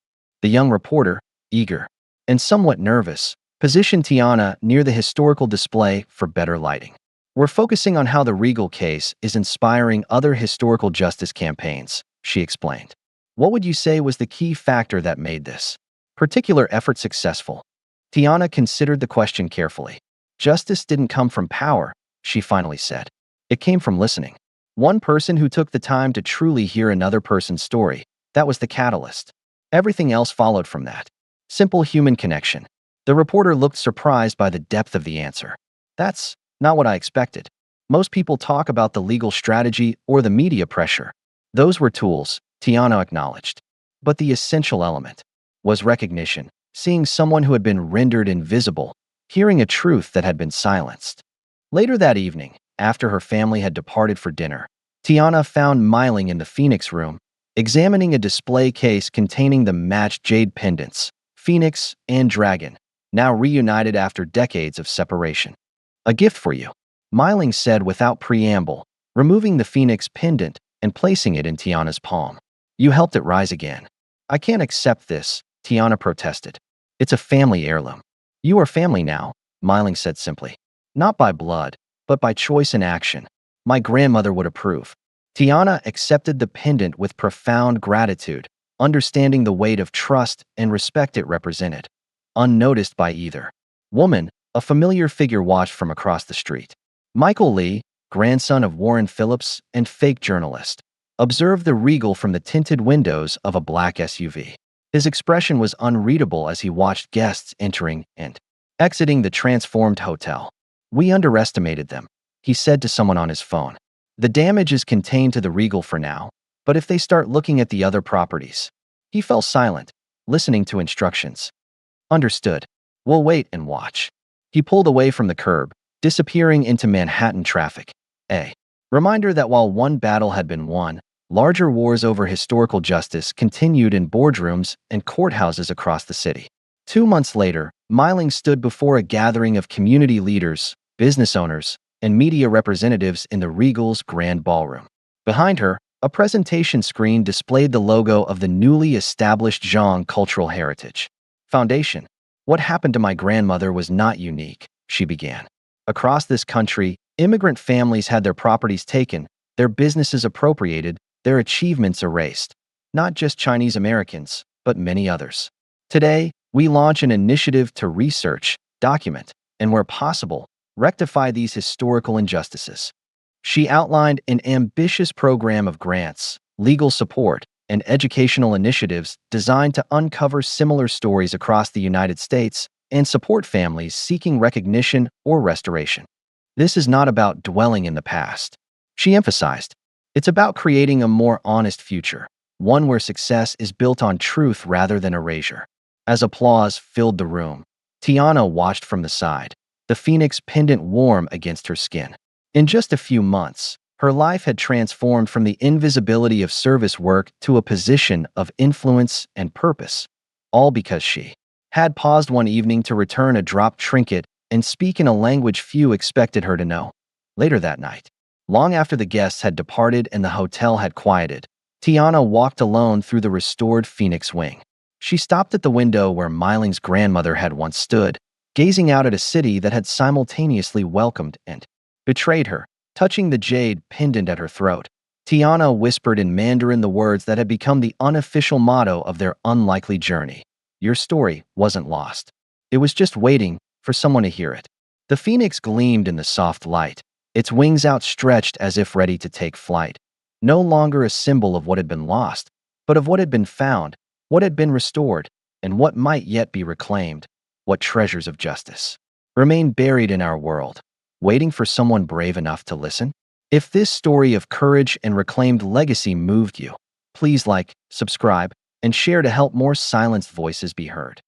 The young reporter, eager and somewhat nervous, positioned Tiana near the historical display for better lighting. "We're focusing on how the Regal case is inspiring other historical justice campaigns," she explained. "What would you say was the key factor that made this particular effort successful?" Tiana considered the question carefully. "Justice didn't come from power," she finally said. "It came from listening. One person who took the time to truly hear another person's story, that was the catalyst. Everything else followed from that. Simple human connection." The reporter looked surprised by the depth of the answer. "That's not what I expected. Most people talk about the legal strategy or the media pressure. Those were tools," Tiana acknowledged. "But the essential element was recognition, seeing someone who had been rendered invisible, hearing a truth that had been silenced." Later that evening, after her family had departed for dinner, Tiana found Meiling in the Phoenix room, examining a display case containing the matched jade pendants, Phoenix and Dragon, now reunited after decades of separation. "A gift for you," Meiling said without preamble, removing the Phoenix pendant and placing it in Tiana's palm. "You helped it rise again." "I can't accept this," Tiana protested. "It's a family heirloom." "You are family now," Meiling said simply. "Not by blood, but by choice and action. My grandmother would approve." Tiana accepted the pendant with profound gratitude, understanding the weight of trust and respect it represented. Unnoticed by either woman, a familiar figure watched from across the street. Michael Lee, grandson of Warren Phillips and fake journalist, observed the Regal from the tinted windows of a black SUV. His expression was unreadable as he watched guests entering and exiting the transformed hotel. "We underestimated them," he said to someone on his phone. "The damage is contained to the Regal for now, but if they start looking at the other properties." He fell silent, listening to instructions. "Understood. We'll wait and watch." He pulled away from the curb, disappearing into Manhattan traffic. A reminder that while one battle had been won, larger wars over historical justice continued in boardrooms and courthouses across the city. 2 months later, Meiling stood before a gathering of community leaders, business owners, and media representatives in the Regal's grand ballroom. Behind her, a presentation screen displayed the logo of the newly established Zhang Cultural Heritage Foundation. What happened to my grandmother was not unique, she began. Across this country, immigrant families had their properties taken, their businesses appropriated, their achievements erased. Not just Chinese Americans, but many others. Today, we launch an initiative to research, document, and where possible, rectify these historical injustices. She outlined an ambitious program of grants, legal support, and educational initiatives designed to uncover similar stories across the United States and support families seeking recognition or restoration. This is not about dwelling in the past. She emphasized, it's about creating a more honest future, one where success is built on truth rather than erasure. As applause filled the room, Tiana watched from the side, the phoenix pendant warm against her skin. In just a few months, her life had transformed from the invisibility of service work to a position of influence and purpose, all because she had paused one evening to return a dropped trinket and speak in a language few expected her to know. Later that night, long after the guests had departed and the hotel had quieted, Tiana walked alone through the restored Phoenix wing. She stopped at the window where Miling's grandmother had once stood, gazing out at a city that had simultaneously welcomed and betrayed her. Touching the jade pendant at her throat, Tiana whispered in Mandarin the words that had become the unofficial motto of their unlikely journey. Your story wasn't lost. It was just waiting for someone to hear it. The phoenix gleamed in the soft light, its wings outstretched as if ready to take flight. No longer a symbol of what had been lost, but of what had been found, what had been restored, and what might yet be reclaimed, what treasures of justice remain buried in our world, waiting for someone brave enough to listen? If this story of courage and reclaimed legacy moved you, please like, subscribe, and share to help more silenced voices be heard.